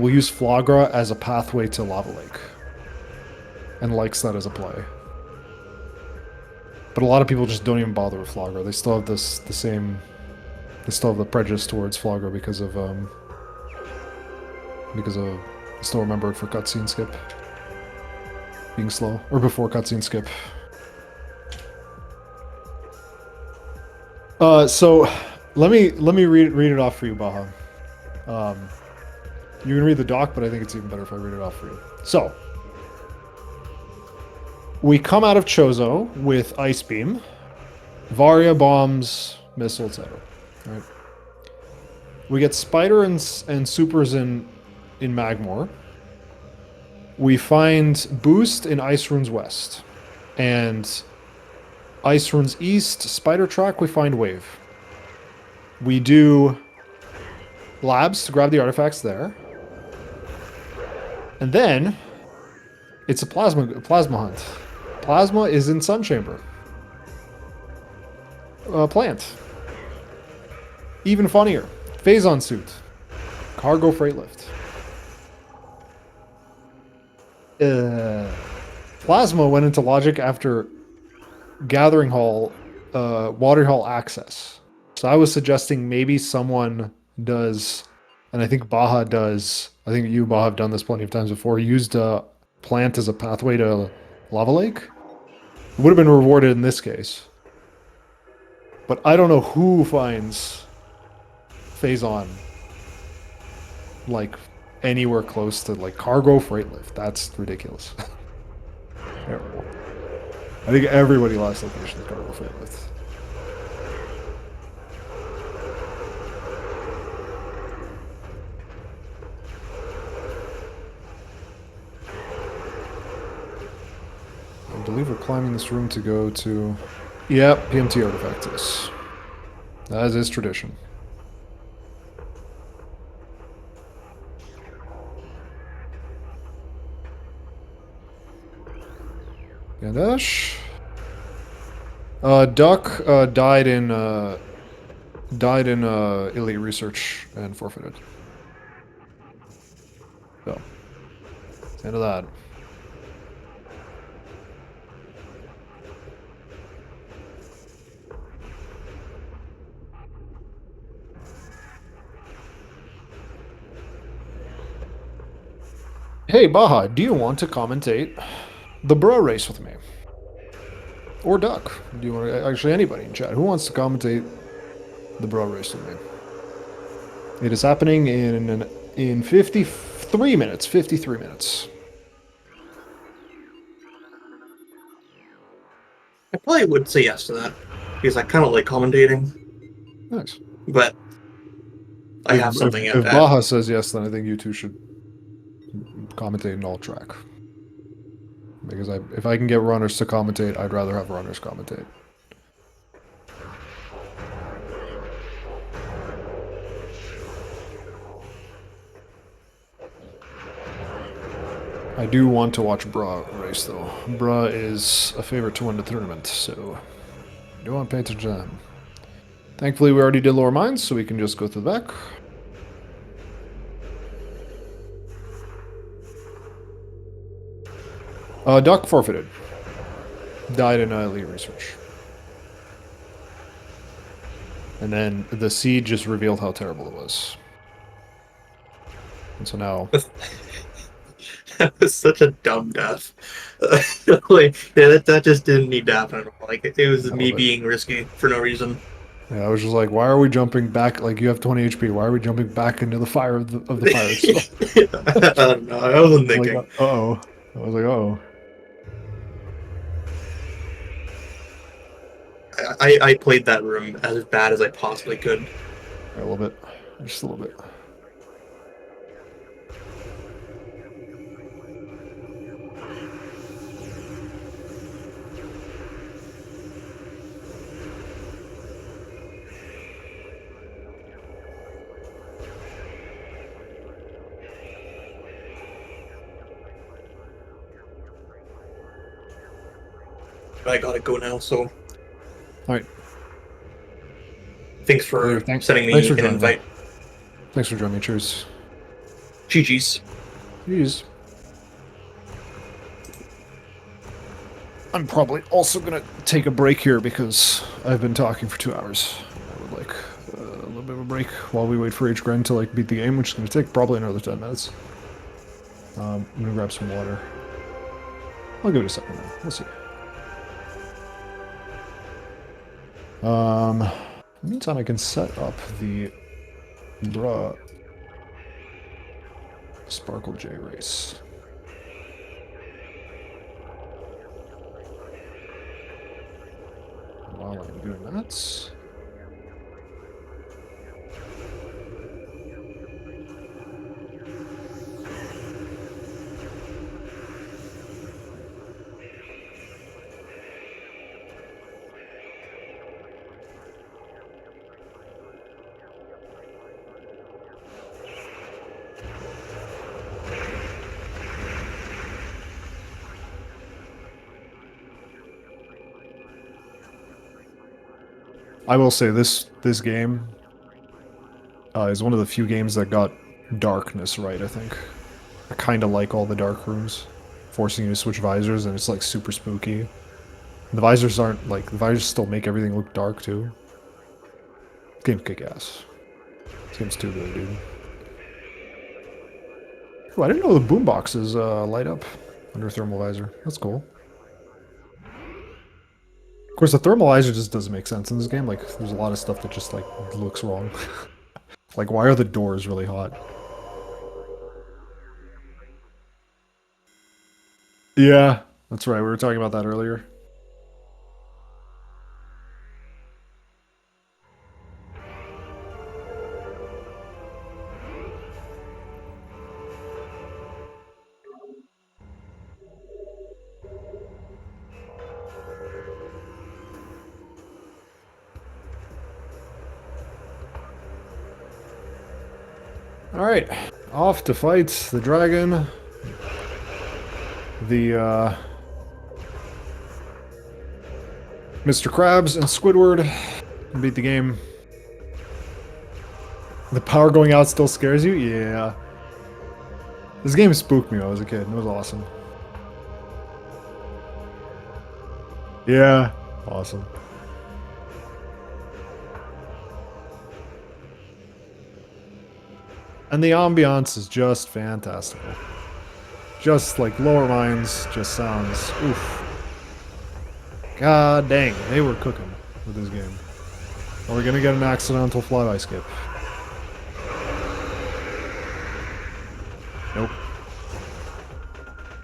use Flagra as a pathway to Lava Lake, and likes that as a play. But a lot of people just don't even bother with Flagra. They still have they still have the prejudice towards Flagra because of I still remember it for cutscene skip being slow, or before cutscene skip. So let me read it off for you, Baha. You can read the doc, but I think it's even better if I read it off for you. So we come out of Chozo with Ice Beam, Varia bombs, missile, etc. Right. We get Spider and Supers in Magmore. We find Boost in Ice Runes West, and Ice Runes East, Spider Track, we find Wave. We do labs to grab the artifacts there. And then it's a plasma hunt. Plasma is in Sun Chamber. Plant. Even funnier. Phazon suit. Cargo freight lift. Plasma went into logic after Gathering Hall, Water Hall access. So I was suggesting maybe someone does, and I think Baja does, I think you, Baja, have done this plenty of times before, used a plant as a pathway to Lava Lake. It would have been rewarded in this case. But I don't know who finds Phazon like anywhere close to like cargo freight lift. That's ridiculous. Terrible. I think everybody last location is cargo freight lift. I believe we're climbing this room to go to... Yep, PMT artifact is. As is tradition. Gandash. Duck died in elite research and forfeited. So, that's the end of that. Hey Baja, do you want to commentate the bro race with me? Or Duck? Do you want to, actually anybody in chat who wants to commentate the bro race with me? It is happening in 53 minutes. 53 minutes. I probably would say yes to that, because I kind of like commentating. Nice. But I have something if Baja says yes, then I think you two should commentate in all track. Because if I can get runners to commentate, I'd rather have runners commentate. I do want to watch Bra race, though. Bra is a favorite to win the tournament, so I do want to pay attention to them. Thankfully, we already did lower mines, so we can just go through the back. Duck forfeited. Died in elite research. And then the seed just revealed how terrible it was. And so now... That was such a dumb death. Like, yeah, that just didn't need to happen at all. Like, it was I me love it. being risky for no reason. Yeah, I was just like, why are we jumping back? Like, you have 20 HP. Why are we jumping back into the fire of the fire itself? I don't know. I wasn't Like, thinking. uh-oh. I was like, uh-oh. I played that room as bad as I possibly could. A little bit. Just a little bit. But I gotta go now, so All right. thanks Later. for Thanks. sending Thanks me for an joining me. invite. Thanks for joining me. Cheers. GG's. Jeez. I'm probably also gonna take a break here because I've been talking for 2 hours. I would like a little bit of a break while we wait for hgrend to like beat the game, which is gonna take probably another 10 minutes. I'm gonna grab some water. I'll give it a second though. We'll see. In the meantime, I can set up the Sparkle J race. While I'm doing that, I will say this game is one of the few games that got darkness right, I think. I kind of like all the dark rooms, forcing you to switch visors, and it's like super spooky. The visors aren't like the visors still make everything look dark too. This game's kick ass. This game's too good, dude. Ooh, I didn't know the boomboxes light up under thermal visor. That's cool. Of course, the thermalizer just doesn't make sense in this game. Like, there's a lot of stuff that just like looks wrong. Like, why are the doors really hot? Yeah, that's right. We were talking about that earlier. Alright, off to fight the dragon. The, Mr. Krabs and Squidward. Beat the game. The power going out still scares you? Yeah. This game spooked me when I was a kid. It was awesome. Yeah. Awesome. And the ambiance is just fantastical. Just like Lower Mines just sounds oof. God dang, they were cooking with this game. Are we gonna get an accidental flyby skip? Nope.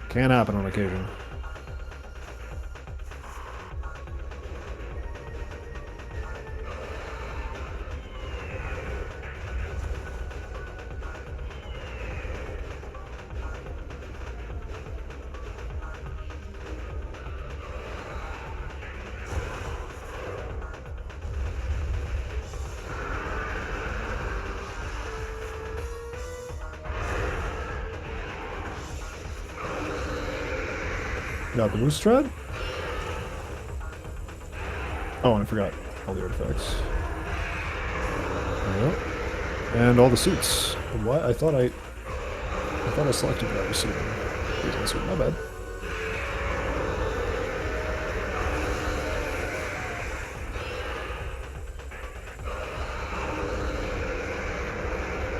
Can happen on occasion. Got the boost thread? Oh, and I forgot all the artifacts. There we go. And all the suits. What? I thought I selected that was suit. Suit. My bad.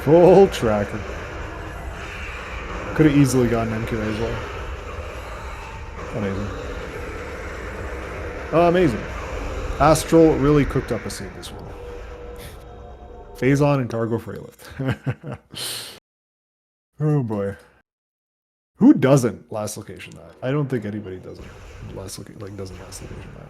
Full tracker. Could have easily gotten MQA as well. Amazing. Amazing. Astral really cooked up a seed this one. Phazon and Targo Freilift. Oh boy. Who doesn't last location that? I don't think anybody doesn't doesn't last location that.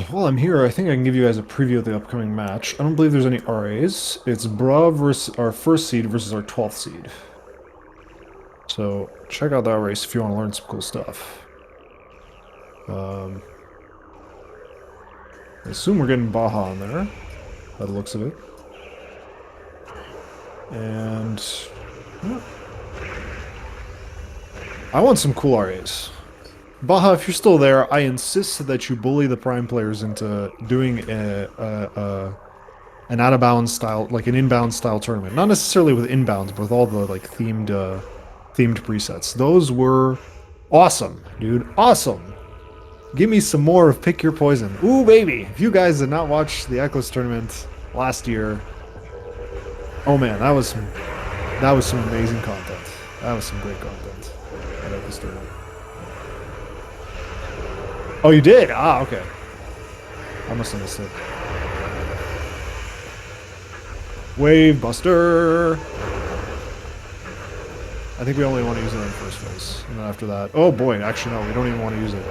While I'm here, I think I can give you guys a preview of the upcoming match. I don't believe there's any RAs. It's Bra versus our first seed versus our 12th seed. So check out that race if you want to learn some cool stuff. I assume we're getting Baja on there, by the looks of it. And yeah. I want some cool RAs. Baja, if you're still there, I insist that you bully the Prime players into doing an out-of-bounds style, like an inbound style tournament. Not necessarily with inbounds, but with all the like themed presets. Those were awesome, dude. Awesome. Give me some more of Pick Your Poison. Ooh, baby. If you guys did not watch the Echoes tournament last year, oh man, that was some amazing content. That was some great content at Echoes tournament. Oh, you did? Ah, okay. I must have missed it. Wave Buster! I think we only want to use it in first phase. And then after that... Oh boy, actually no, we don't even want to use it.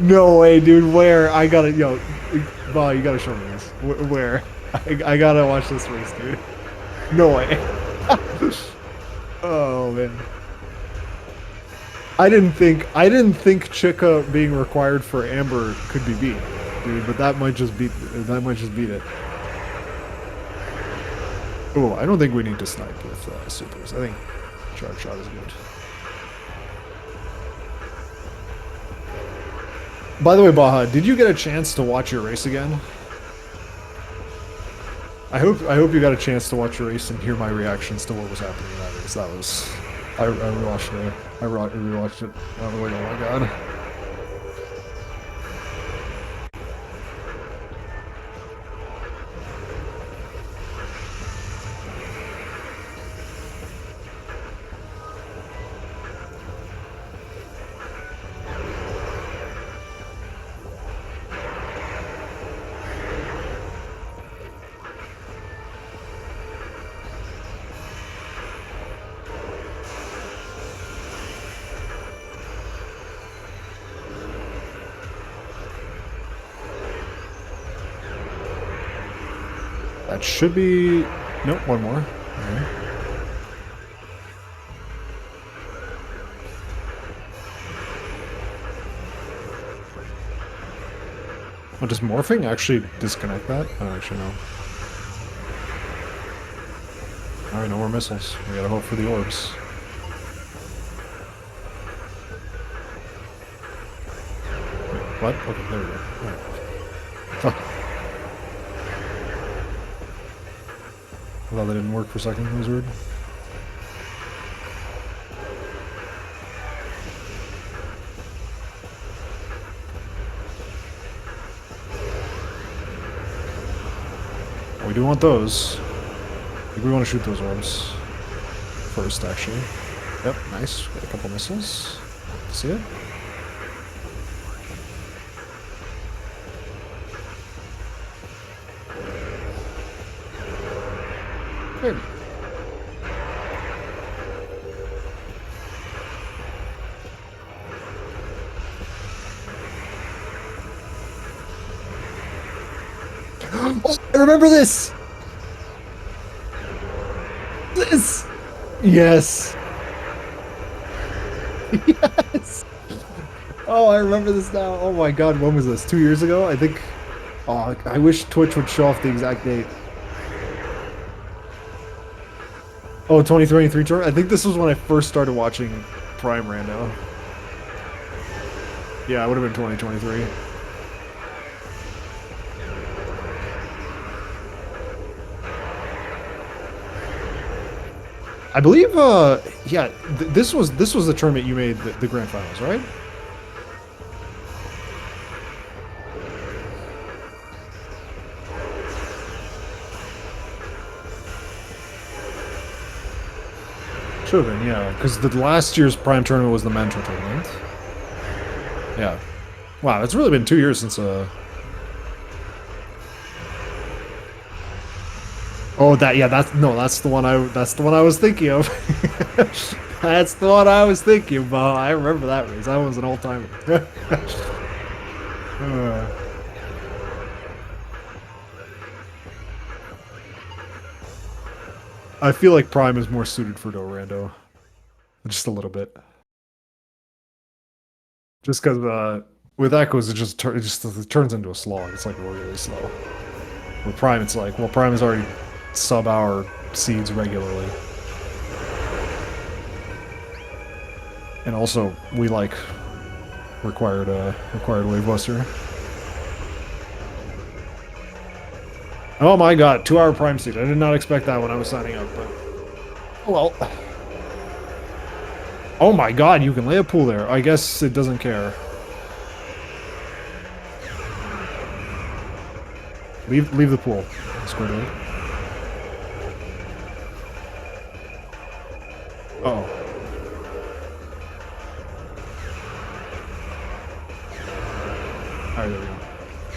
No way, dude, where? I gotta... Yo, Bob, you gotta show me this. Where? I gotta watch this race, dude. No way. Oh man. I didn't think Chica being required for Amber could be beat, dude, but that might just beat it. Oh, I don't think we need to snipe with supers. I think charge shot is good. By the way, Baja, did you get a chance to watch your race again? I hope you got a chance to watch your race and hear my reactions to what was happening in that race. That was... I rewatched it. I rewatched it. I was like, oh my god. That should be... Nope, one more. Okay. Oh, does morphing actually disconnect that? I don't actually know. Alright, no more missiles. We gotta hope for the orbs. Wait, what? Okay, there we go. Alright. Fuck. I thought that didn't work for a second. It was weird. We do want those. I think we want to shoot those orbs first, actually. Yep, nice. Got a couple missiles. See it? Good. Oh, I remember this! This! Yes! Yes! Oh, I remember this now. Oh my god, when was this? 2 years ago? I think... Oh, I wish Twitch would show off the exact date. Oh, 2023 tour? I think this was when I first started watching Prime Rando. Yeah, it would have been 2023. I believe, yeah, this was the tournament you made the grand finals, right? Should have been, yeah, because the last year's Prime tournament was the Mentor tournament. Yeah. Wow, it's really been 2 years since, Oh, that's the one I was thinking of. That's the one I was thinking about. I remember that race. That was an all-timer. I feel like Prime is more suited for Rando. Just a little bit. Just because with Echoes, it just turns into a slog. It's like really slow. With Prime, it's like, well, Prime is already sub-hour seeds regularly. And also, we like required wave buster. Oh my god, 2-hour Prime seed. I did not expect that when I was signing up, but oh well. Oh my god, you can lay a pool there. I guess it doesn't care. Leave the pool. Squidward. Uh-oh. Alright, there we go.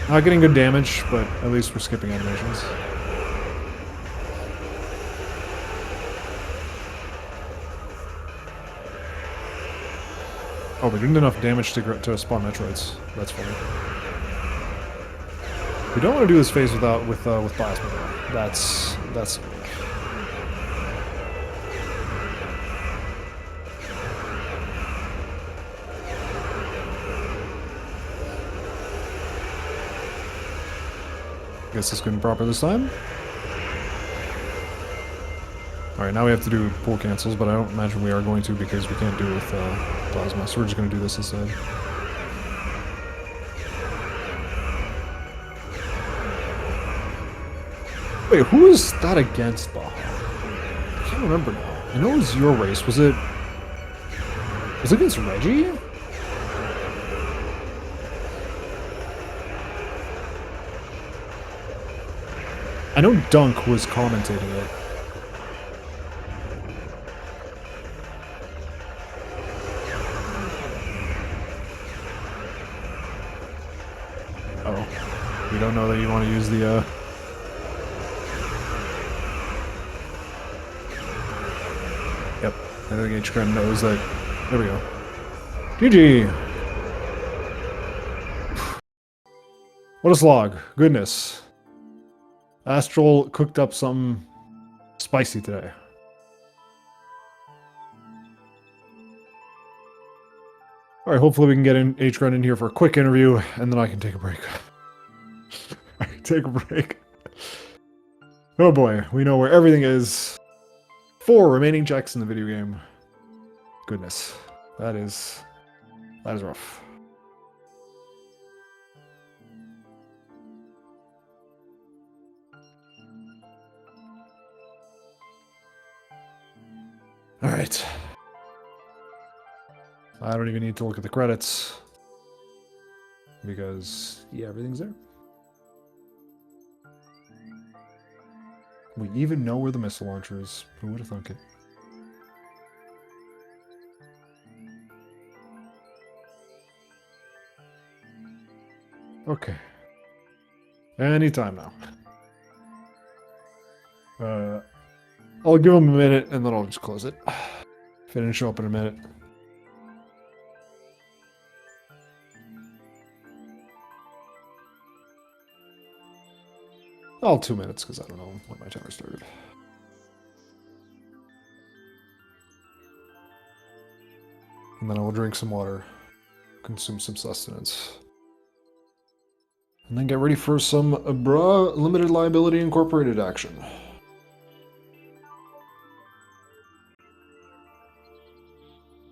Not getting good damage, but at least we're skipping animations. Oh, we didn't enough damage to spawn Metroids. That's funny. We don't want to do this phase with plasma though. That's guess it's going proper this time. Alright, now we have to do pool cancels, but I don't imagine we are going to because we can't do it with plasma, so we're just going to do this instead. Wait, who is that against, Baja? I can't remember now. I know it was your race. Was it against Reggie? I know Dunk was commentating it. Oh. We don't know that you want to use the, Yep. I think hgrend knows that. There we go. GG! What a slog. Goodness. Astral cooked up something spicy today. Alright, hopefully we can get hgrend in here for a quick interview, and then I can take a break. I can take a break. Oh boy, we know where everything is. 4 remaining checks in the video game. Goodness. That is rough. Alright. I don't even need to look at the credits. Because, yeah, everything's there. We even know where the missile launcher is. Who would have thunk it? Okay. Anytime now. I'll give him a minute and then I'll just close it. Finish up in a minute. Oh, 2 minutes, because I don't know when my timer started. And then I will drink some water, consume some sustenance, and then get ready for some Limited Liability Incorporated action.